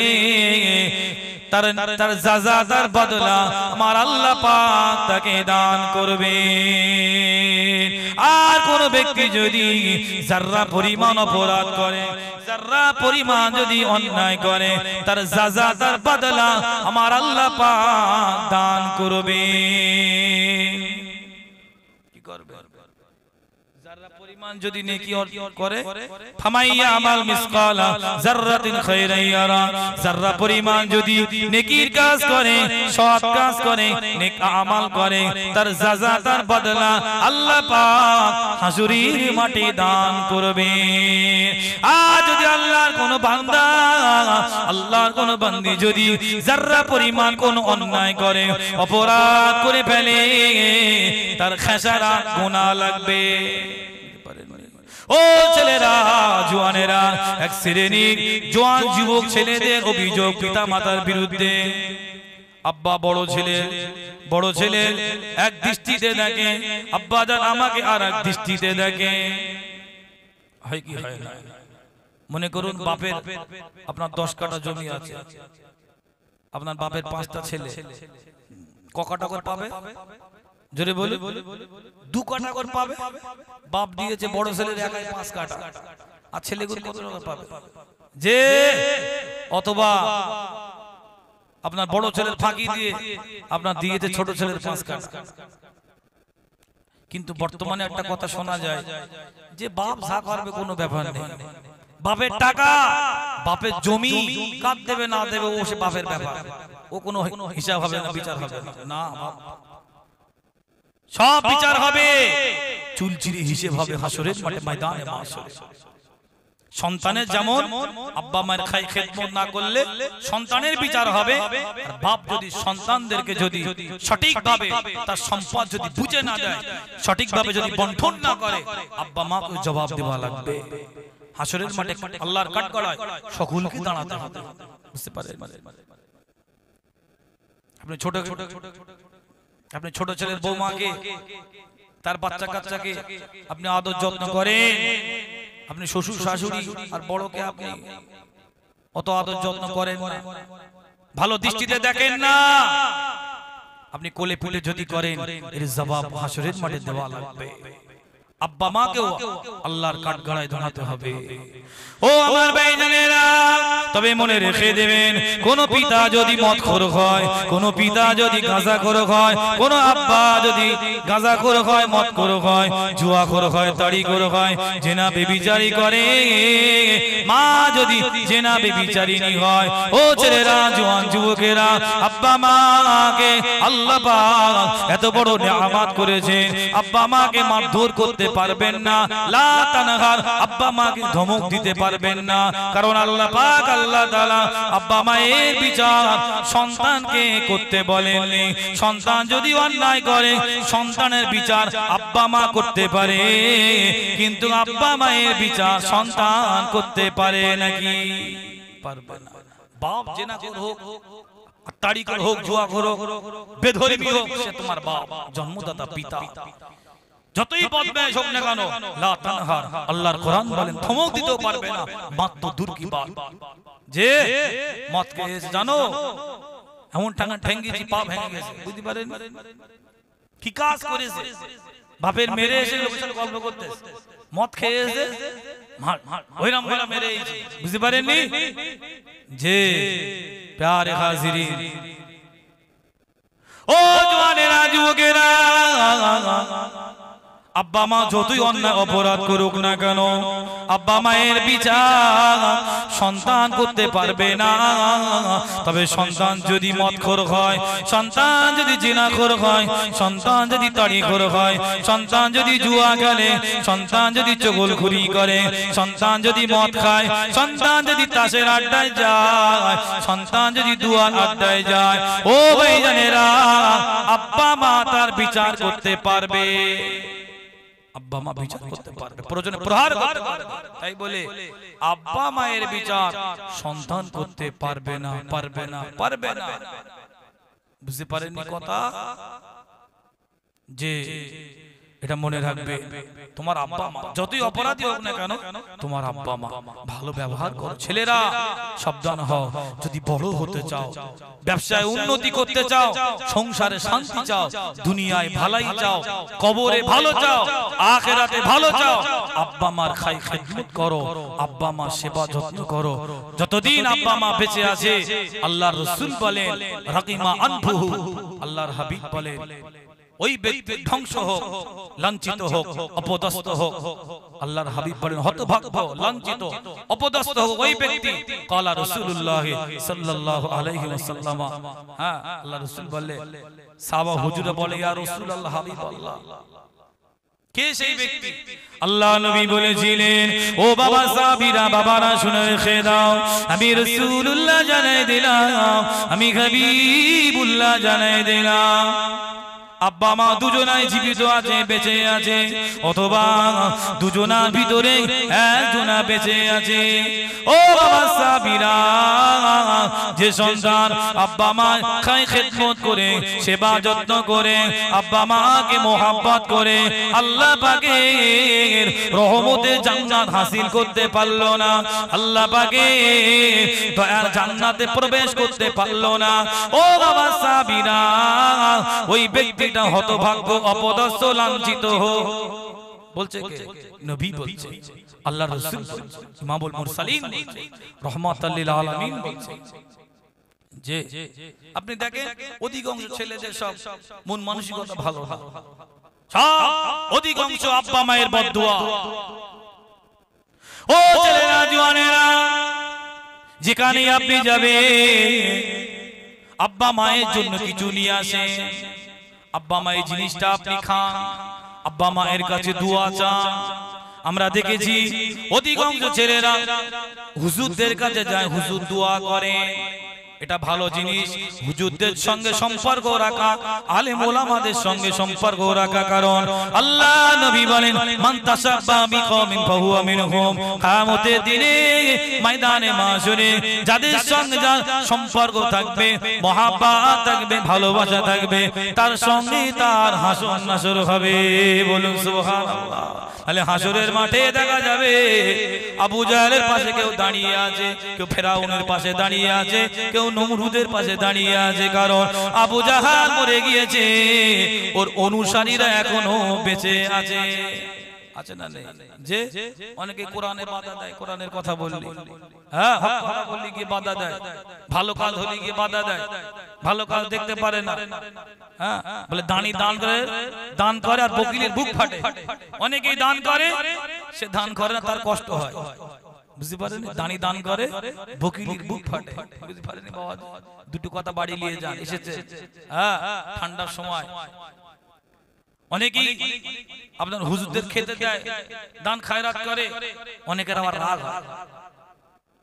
তার জাযা তার বদলা আমার আল্লাহ পাক তাকে দান করবে। আর কোন ব্যক্তি যদি যাররা পরিমাণ অপরাধ করে, যাররা পরিমাণ যদি অন্যায় করে, তার জাযা তার বদলা আমার আল্লাহ পাক দান করবে। কি করবে? যাররা পরিমাণ যদি নেকি করে, ফামাইয়া আমাল মিসকালা যাররাতিন খায়রান ইয়ারা, যাররা পরিমাণ যদি নেকির কাজ করে, সৎ কাজ করে, নেক আমল করে, তার জাযা তার বদলা আল্লাহ পাক হাসুরের মাঠে দান করবে। আর যদি আল্লাহর কোন বান্দা, আল্লাহর কোন বান্দি যদি যাররা পরিমাণ কোন অন্যায় করে, অপরাধ করে ফেলে, তার খেসারা গুনাহ লাগবে। ও ছেলেরা, জওয়ানেরা, এক শ্রেণীর জওয়ান যুবক ছেলেদের অভিযোগ পিতা মাতার বিরুদ্ধে। আব্বা বড় ছেলে এক দৃষ্টিতে দেখে, আব্বা জান আমাকে আর এক দৃষ্টিতে দেখে। হয় কি হয় না? মনে করুন বাপের আপনার 10 কাঠা জমি আছে, আপনার বাপের 5টা ছেলে, কটা করে পাবে? জোরে বলে 2 কাঠা করে পাবে। বাপ দিয়েছে বড় ছেলের একাই 5 কাঠা, আর ছেলেগুলো কত টাকা পাবে? যে অথবা আপনার বড় ছেলের ফাঁকি দিয়ে আপনার দিয়েছে ছোট ছেলের 5 কাঠা। কিন্তু বর্তমানে একটা কথা শোনা যায় যে বাপ যা করবে কোনো ব্যাপার নেই, বাপের টাকা বাপের জমি কাট দেবে না দেবে ও সে বাপের ব্যাপার, ও কোনো হিসাব হবে না, বিচার হবে না, সব বিচার হবে, চুলচিরি হিসেব হবে হাসরের মাঠে ময়দানে মাশরে। সন্তানের যেমন আব্বা মায়ের খাই খেদমত না করলে সন্তানের বিচার হবে, আর বাপ যদি সন্তানদেরকে যদি সঠিকভাবে তার সম্পদ যদি বুঝে না দেয়, সঠিকভাবে যদি বন্টন না করে, আব্বা মাকে জবাব দেওয়া লাগবে হাসরের মাঠে। আল্লাহর কাঠগড়ায় সকলকে দাঁড়াতে হবে, বুঝতে পারেন? আপনি ছোট ছেলের বৌমাকে, তার বাচ্চা কাচ্চাকে আপনি আদর যত্ন করেন, আপনি শ্বশুর শাশুড়ি আর বড়কে আপনি অত আদর যত্ন করেন না, ভালো দৃষ্টিতে দেখেন না, আপনি কোলে পুলে যদি করেন, এর জবাব হাসরের মাঠে দেওয়া লাগবে। আব্বা মাকেও আল্লাহর কাঠগড়ায় দাঁড়াতে হবে। ও আমার ভাইজানেরা, তবে মনে রেখে দেবেন, কোন পিতা যদি মদখোর হয়, কোন পিতা যদি গাঁজাখোর হয়, কোন আব্বা যদি গাঁজাখোর হয়, মদখোর হয়, জুয়াখোর হয়, তাড়িখোর হয়, জেনা বেবিচারি করে, মা যদি জেনা বেবিচারিনী হয়, ও ছেলেরা, জওয়ান যুবকেরা, আব্বা মাকে আল্লাহ পাক এত বড় নিয়ামত করেছেন, আব্বা মাকে মারধর করতে পারবেন না, লা তানহার, আব্বা মাকে ধমক দিতে পারবেন না, কারণ আল্লাহ পাক আল্লাহ তাআলা আব্বা মায়ের বিচার সন্তানকে করতে বলেননি। সন্তান যদি অন্যায় করে, সন্তানের বিচার আব্বা মা করতে পারে, কিন্তু আব্বা মায়ের বিচার সন্তান করতে পারে নাকি? পারবে না। বাপ জেনাখোর হোক, তাড়িখোর হোক, জুয়াখোর হোক, বেধর্মী হোক, সে তোমার বাপ, জন্মদাতা পিতা। যতই বদমাইশ হোক না কেন, লা তানহার, আল্লাহর কোরআন বলেন ধমক দিতেও পারবে না, মাত্র দূর কি বাত। যে মদ খেয়েছে জানো, এমন টাঙ্গা ঠেঙ্গিয়েছি পা ভেঙে গেছে, বুঝতে পারেন কি কাজ করেছে? বাপের মেরে এসে লোকের সাথে গল্প করতেছে, মদ খেয়েছে ওইরাম ওইরাম মেরে, বুঝতে পারেননি? যে প্যারে হাজিরিন, ও জওয়ানেরা, যুবকেরা, আব্বা মা যতই অন্যায় অপরাধ করুক না কেন, আব্বা মায়ের বিচার সন্তান করতে পারবে না। তবে সন্তান যদি মদখোর হয়, সন্তান যদি জিনাখোর হয়, সন্তান যদি তাড়িখোর হয়, সন্তান যদি জুয়া খেলে, সন্তান যদি চগলখুরি করে, সন্তান যদি মদ খায়, সন্তান যদি তাসের আড্ডায় যায়, সন্তান যদি দুয়ার আড্ডায় যায়, ও ভাইজানেরা, আব্বা মা তার বিচার করতে পারবে। আব্বা মা বিচার করতে পারবে, প্রয়োজনে প্রহার করতে পারবে। তাই বলে আব্বা মায়ের বিচার সন্তান করতে পারবে না, পারবে না, পারবে না। বুঝতে পারেননি কথা? যে এটা মনে রাখবে, তোমার আব্বা মা যতই অপরাধী হোক না কেন, তোমার আব্বা মা ভালো ব্যবহার করো। ছেলেরা সাবধান হও, যদি বড় হতে চাও, ব্যবসায় উন্নতি করতে চাও, সংসারে শান্তি চাও, দুনিয়ায় ভালাই চাও, কবরে ভালো চাও, আখিরাতে ভালো চাও, আব্বা মার খাই খেদমত করো, আব্বা মা সেবা যত্ন করো। যতদিন আব্বা মা বেঁচে আছে, আল্লাহর রাসূল বলেন রাকিমা আনফুহু, আল্লাহর হাবিব বলেন ওই ব্যক্তি ধ্বংস হোক, লাঞ্ছিত হোক, অপদস্থ হোক। আল্লাহর হাবিব বলেন হতভাগ্য, লাঞ্ছিত, অপদস্থ হোক ওই ব্যক্তি। ক্বালা রাসূলুল্লাহ সাল্লাল্লাহু আলাইহি ওয়াসাল্লাম, হ্যাঁ আল্লাহর রাসূল বলে, সাহাবা হুজুরা বলে ইয়া রাসূলুল্লাহ, হাবিবাল্লাহ, কে সেই ব্যক্তি? আল্লাহ নবী বলেছিলেন, ও বাবা সাহাবীরা, বাবারা শুনে রেখে দাও, আমি রাসূলুল্লাহ জানাই দিলাম, আমি হাবিবুল্লাহ জানাই দিলাম, আব্বা মা দুজনাই জীবিত আছে, বেঁচে আছে, অথবা দুজনার ভিতরে একজনা বেঁচে আছে। ও বাবা সাহাবীরা, যে সন্তান আব্বা মা খায় খেদমত করে, সেবা যত্ন করে, আব্বা মাকে মোহাব্বত করে, আল্লাহ পাকের রহমতে জান্নাত হাসিল করতে পারলো না, আল্লাহ পাকের দয়ার জান্নাতে প্রবেশ করতে পারলো না, ও বাবা সাহাবীরা, ওই ব্যক্তি হতভাগ্য, অপদস্থ, লাঞ্ছিত হোক। বলছে কে? নবী বলছে, আল্লাহর রাসূল বলছে, ইমামুল মুরসালিন রাহমাতাল লিল আলামিন বলছে। যে আপনি দেখেন অধিকাংশ ছেলেদের সব মন মানসিকতা ভালো না, সব অধিকাংশ আব্বা মায়ের বদদুয়া। ও ছেলেরা, জওয়ানেরা, যেখানে আপনি যাবে, আব্বা মায়ের জন্য কিছু নিয়ে আসেন, আব্বা মায়ের জিনিসটা আপনি খান, আব্বা মায়ের কাছে দোয়া চান। আমরা দেখেছি অধিকাংশ ছেলেরা হুজুরদের কাছে যায়, হুজুর দোয়া করে, এটা ভালো জিনিস। হুজুরদের সঙ্গে সম্পর্ক রাখা, আলেম ওলামাদের সঙ্গে সম্পর্ক রাখা, কারণ আল্লাহ নবী বলেন মান তাসাব্বাহা বিকওমিন ফাহুয়া মিনহুম। কিয়ামতের দিনে ময়দানে মাশরে যাদের সঙ্গে যার সম্পর্ক থাকবে, মহাব্বত থাকবে, ভালোবাসা থাকবে, তার সঙ্গে তার হাসর নাসর হবে। বলুন সুবহানাল্লাহ। তাহলে হাসরের মাঠে দেখা যাবে আবু জাহেলের পাশে কেউ দাঁড়িয়ে আছে, কেউ ফেরাউনের পাশে দাঁড়িয়ে আছে, কেউ নমরুদের পাশে দাঁড়িয়ে আছে, কারণ আবু জাহাল মরে গিয়েছে, ওর অনুসারীরা এখনো বেঁচে আছে। আছে না নেই? যে অনেকে কোরআনে বাধা দেয়, কোরআনের কথা বললি, হ্যাঁ হক কথা বললি গিয়ে বাধা দেয়, ভালো কাজ হলে গিয়ে বাধা দেয়, ভালো কাজ দেখতে পারে না, হ্যাঁ বলে দানি দান করে আর বকিলের বুক ফাটে। অনেকেই দান করে, সে দান করে না, তার কষ্ট হয়। বুঝতে পারেন? দানি দান করে, বকিলের বুক ফাটে। বুঝতে পারেনি বাবা? দুটো কথা বাড়ি নিয়ে যান, এসেছে হ্যাঁ ঠান্ডার সময়। অনেকেই আপনার হুজুরদের খেতে দেয়, দান খায়রাত করে, অনেকের আবার রাগ হয়,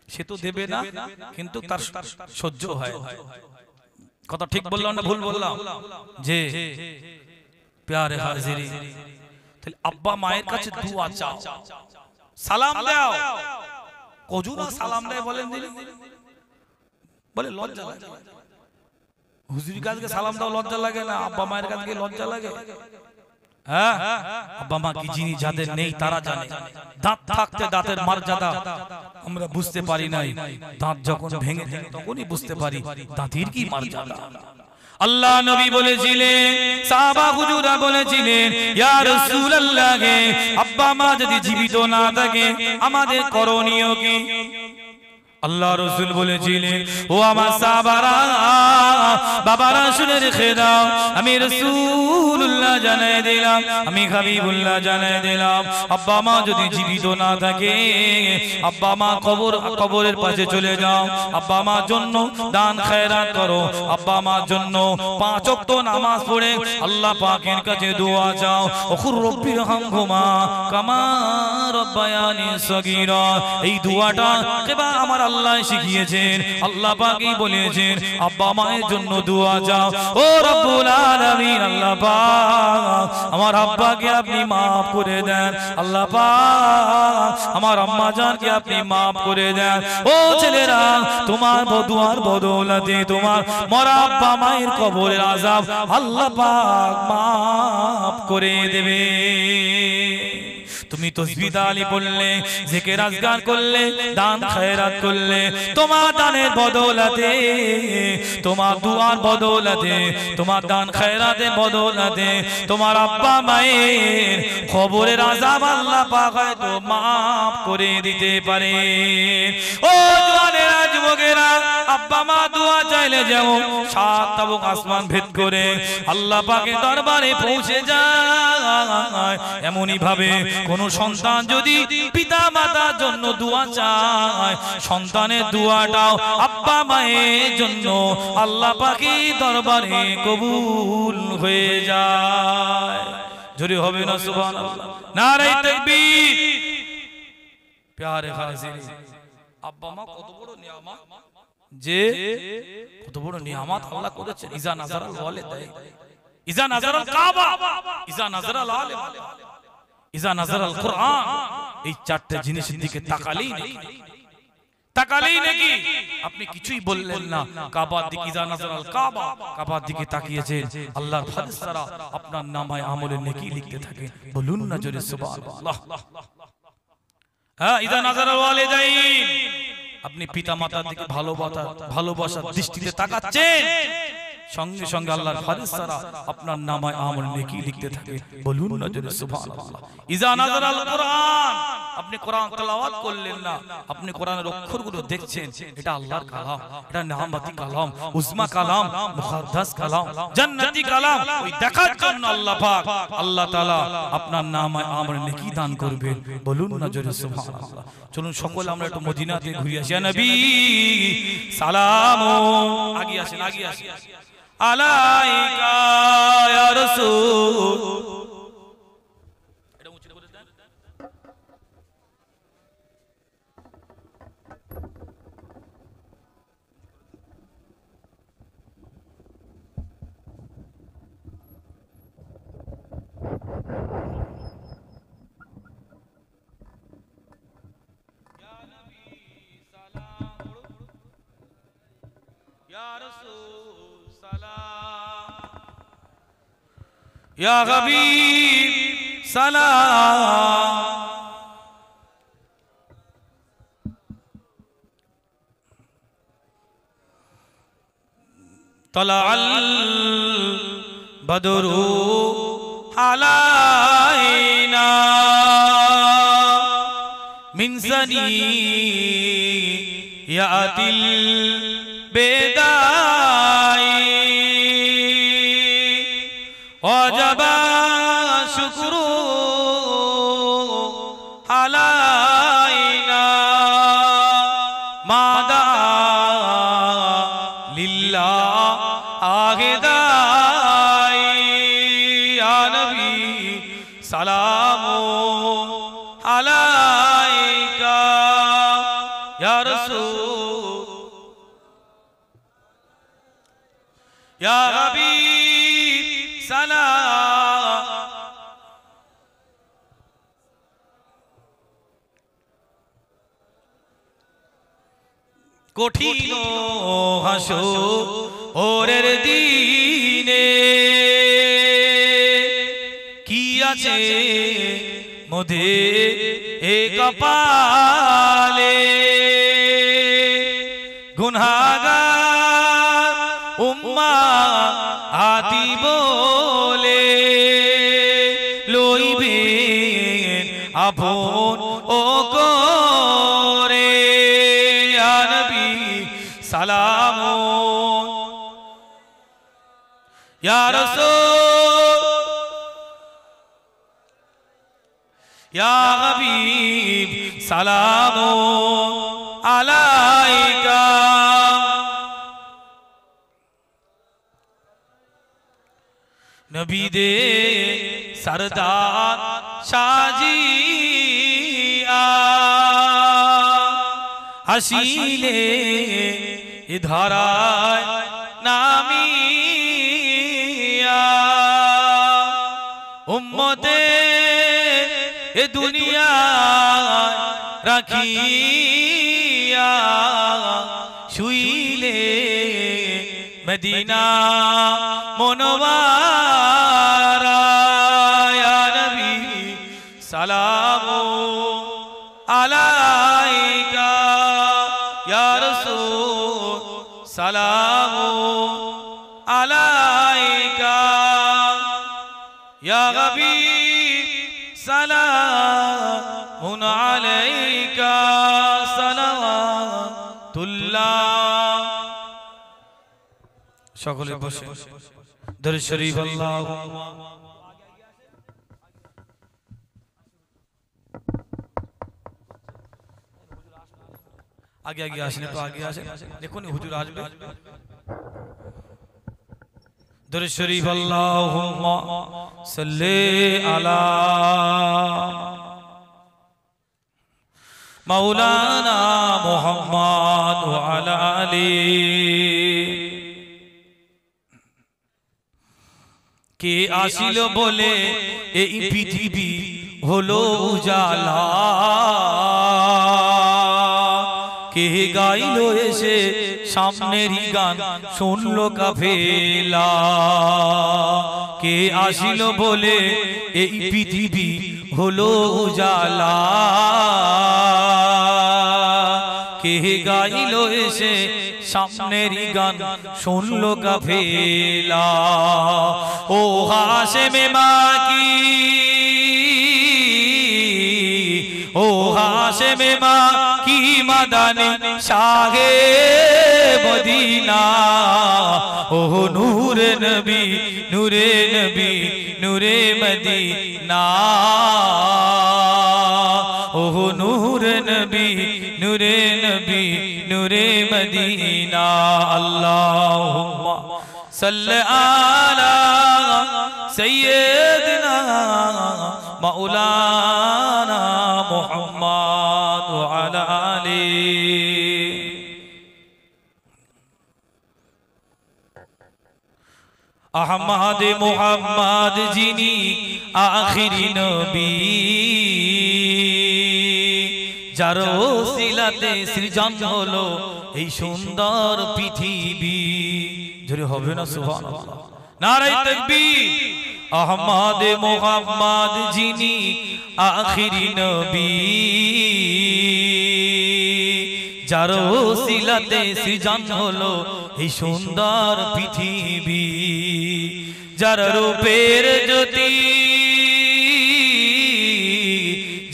সে তো দেবে না কিন্তু তার সহ্য হয়। কথা ঠিক বললাম না ভুল বললাম? যে প্যারে হাজিরি, তাহলে আব্বা মায়ের কাছে দুয়া চাও, সালাম দাও। কজুরা সালাম দেয় বলেন দিলে? বলে লজ্জা লাগে। হুজুরের কাছে সালাম দাও লজ্জা লাগে না? আব্বা মায়ের কাছে লজ্জা লাগে? হ্যাঁ, আব্বা মা কি জিনিস যাদের নেই তারা জানে। দাঁত থাকতে দাঁতের মর্যাদা আমরা বুঝতে পারি নাই, দাঁত যখন ভেঙে যায় তখনই বুঝতে পারি দাঁতের কি মর্যাদা। আল্লাহ নবী বলেছিলেন, সাহাবা হুজুরা বলেছিলেন, ইয়া রাসূলুল্লাহ, আব্বা মা যদি জীবিত না থাকে আমাদের করণীয় কি? আল্লাহ রাসূল বলেছিলেন, ও আমার সাহাবারা, বাবারা শুনে রেখে দাও, আমি রাসূলুল্লাহ জানাই দিলাম, আমি হাবিবুল্লাহ জানাই দিলাম, আব্বা মা যদি জীবিত না থাকে, আব্বা মা কবরের পাশে চলে যাও, আব্বা মার জন্য দান খয়রাত করো, আব্বা মার জন্য 5 ওয়াক্ত নামাজ পড়ে আল্লাহ পাকের কাছে দোয়া চাও, ওকুর রব্বিরহামহুমা কামা রব্বায়ানি সগীরা। এই দোয়াটা কেবা আমার আল্লাহ শিখিয়েছেন, আল্লাহ পাকই বলেছেন আব্বা মায়ের জন্য দোয়া চাও। ও রব্বুল আলামিন, আল্লাহ পাক আমার আব্বাকে আপনি maaf করে দেন, আল্লাহ পাক আমার আম্মা জানকে আপনি maaf করে দেন। ও ছেলেরা, তোমার দোয়ার বদৌলতে তোমার মরা আব্বা মায়ের কবরের আযাব আল্লাহ পাক maaf করে দেবে। তুমি তাসবিহ তাহলিল পড়লে, জিকির আজকার করলে, দান খয়রাত করলে, তোমার দানের বদৌলতে, তোমার দুয়ার বদৌলতে, তোমার দান খয়রাতের বদৌলতে তোমার আব্বা মায়ের কবরের আযাব আল্লাহ পাক হয়তো maaf করে দিতে পারে। ও জওয়ানেরা, যুবকেরা, আব্বা মা দোয়া চাইলে যেমন 7 তাবুক আসমান ভেদ করে আল্লাহ পাকের দরবারে পৌঁছে যায়, এমনই ভাবে কোন সন্তান যদি পিতা মাতার জন্য দোয়া চায়, সন্তানের দোয়াটাও আব্বা মায়ের জন্য আল্লাহ পাকের দরবারে কবুল হয়ে যায়। জোরে হবে না সুবহানাল্লাহ, নারে তাকবীর। প্যারে হাজির, আব্বা মা কত বড় নিয়ামত, যে কত বড় নিয়ামত আল্লাহ করেছেন। ইজা নাজারাল ওয়ালিদাইন, ইজা নাজারাল কাবা, ইজা নাজারাল আলিম, ইজা নাজারাল কুরআন। এই 4টে জিনিসের দিকে তাকালেই নাকি আপনি কিছুই বললেন না, কাবার দিকে, ইজা নাজারাল কাবা, কাবার দিকে তাকিয়েছেন, আল্লাহর ফেরেশতারা আপনার নামায় আমলের নেকি লিখতে থাকে। বলুন না জোরে সুবহানাল্লাহ। হ্যাঁ, ইজা নাজারাল ওয়ালিদাইন, আপনি পিতা মাতার দিকে ভালোবাসার দৃষ্টিতে তাকাচ্ছেন, সঙ্গে সঙ্গে আল্লাহর ফেরেশতারা আপনার নামায় আমল নেকি লিখতে থাকে। বলুন না জোরে সুবহানাল্লাহ। ইজা নাজারাল কুরআন, আপনি কোরআন তেলাওয়াত করলেন না, আপনি কোরআনের অক্ষরগুলো দেখছেন, এটা আল্লাহর কালাম, এটা নেয়ামতি কালাম, উজমা কালাম, মুকদ্দাস কালাম, জান্নাতি কালাম। ওই দেখার জন্য আল্লাহ পাক, আল্লাহ তাআলা আপনার নামায় আমল নেকি দান করবেন। বলুন না জোরে সুবহানাল্লাহ। চলুন সকলে আমরা একটু মদিনাতে ঘুরে আসি। ইয়া নবী সালাম, আগে আসেন, আগে আসেন। আলাইকা ইয়া রাসূল, এটা উচ্চারণ করে দেন। ইয়া নবী সালাম, ইয়া রাসূল সালাম, ইয়া হাবিব সালাম। তালাআল বদরু আলাইনা মিন সানিয়াতিল বেদাই, ওয়াজাবা শুকরু আলাইনা মাদা লিল্লাহ আগেদাই। ইয়া নবী সালামু আলাইকা ইয়া রাসূল, ইয়া হাবিব সালাম। কঠিন হাসরের দিনে কি আছে মোদের এ কপালে, গুনাহগার উম্মাহ আতি বলে লইবেন আপন ও করে। ইয়া या रसूल या हबीब सलाम अलैका। नबी दे सरदार शाजिया हसीले धराय नामिया उम्मते ए दुनिया रखिया शुइले मदीना मुनव्वरा या नबी सलाम अलैका या रसूल सलाम अलैका या हबीब सलाम अलैका सलावतुल्लाह। সকলে বসে দরুদ শরীফ আল্লাহুম্মা आगे आगे आसने तो आगे आसे देखो नहीं हुजूर आज दरूद शरीफ अल्लाहुम्मा सल्ली अला मौलाना मुहम्मद व अला आली के आसिल बोले ए पृथ्वी हलो उजाला के गाइलो एसे सामनेरी गान सुनलो काफेला के आसिलो बोले ए पृथ्वी हलो उजाला के गाइलो एसे सामनेरी गान सुनलो काफेला ओ हाशिम माकी ओ हाशिम माकी मदनी शाहे मदीना ओ नूरे नबी नूरे नबी नूरे मदीना ओ नूरे नबी नूरे नबी नूरे मदीना। अल्लाहुम्मा सल्ली अला सय्यिदिना मौलाना मुहम्मद व अला आली। अहमद मुहम्मद जिनी आखिरी नबी जार ओसिलाते सृजन हलो এই সুন্দর পৃথিবী জোরে হবে না সুবহানাল্লাহ নারে তাকবীর। আহমদ মুহাম্মদ যিনি আখিরি নবী যার ওসিলাতে সৃজন হলো এই সুন্দর পৃথিবী যার রূপের জ্যোতি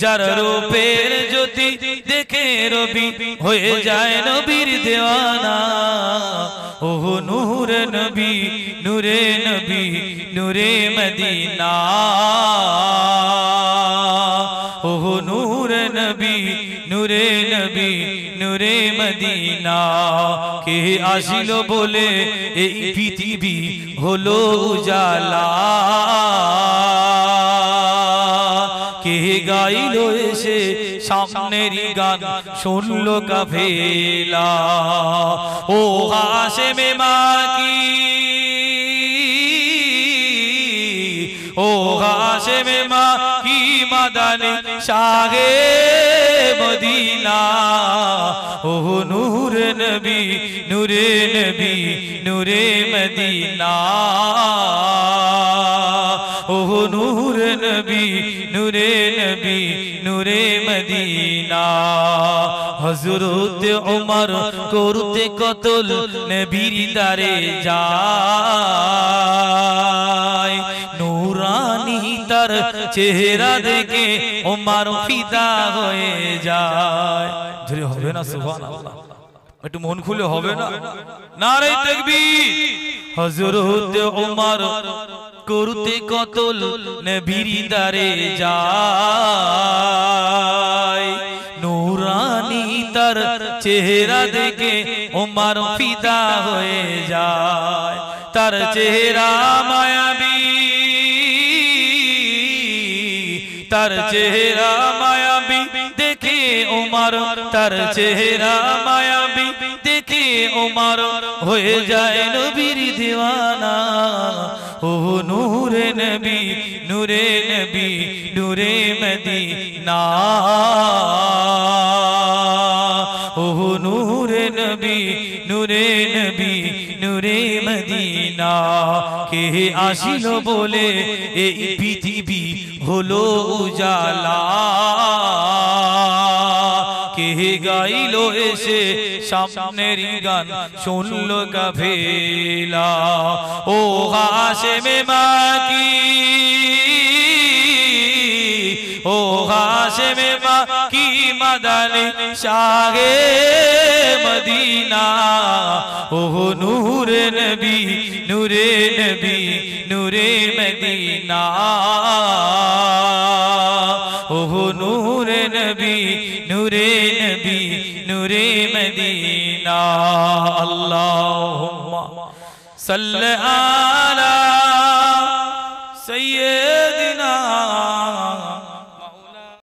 যার রূপের জ্যোতি দেখে রবি হয়ে যায় নবীর দেওয়ানা ও নূরে নবী নূরে নবী নূরে মদিনা ও নূরে নবী নূরে নবী নূরে মদিনা কে আসিল বলে এই পৃথিবী হলো উজালা কে গাইলো এসে সামনেরই গান শুনলো কাফেলা ও হাশেম মাকি ও হাশেম মাকি মাদানী শাহে মদিনা ও নূরে নবী নূরে নবী নূরে মদিনা ও নূরে নবী নূরে নবী নূরে মদিনা হযরত ওমর করতে কতল নবীর দারে যায় নূরানি তার চেহারা দেখে ওমর ফিদা হয়ে যায় জোরে হবে না সুবহানাল্লাহ একটু মন খুলে হবে না? নারে তাকবীর। হযরত ওমর করতে কতল নবীর দারে যায়, নূরানি তার চেহারা দেখে ওমর ফিদা হয়ে যায়। তার চেহারা মায়াবী, তার চেহারা মায়াবী দেখে ওমর, তার চেহারা মায়াবী দেখে ওমর হয়ে যায় নবীর দিওয়ানা। ও নূরে নবী, নূরে নবী, নূরে মদিনা। ও নূরে নবী, নূরে নবী, নূরে মদিনা। কে আসিল বলে এই পৃথিবী হলো উজালা, কে গাইল এসে সামনের গান শুনলো কাফেলা। ও হাশেমে মাকি, ও হাশেমে মাকি মাদানী শাহে মদিনা। ও নূরে নবী, নূরে নবী, নূরে মদিনা। ও নূরে নবী, নূরে নবী, নূরে মদিনা। আল্লাহুম্মা সাল্লি আলা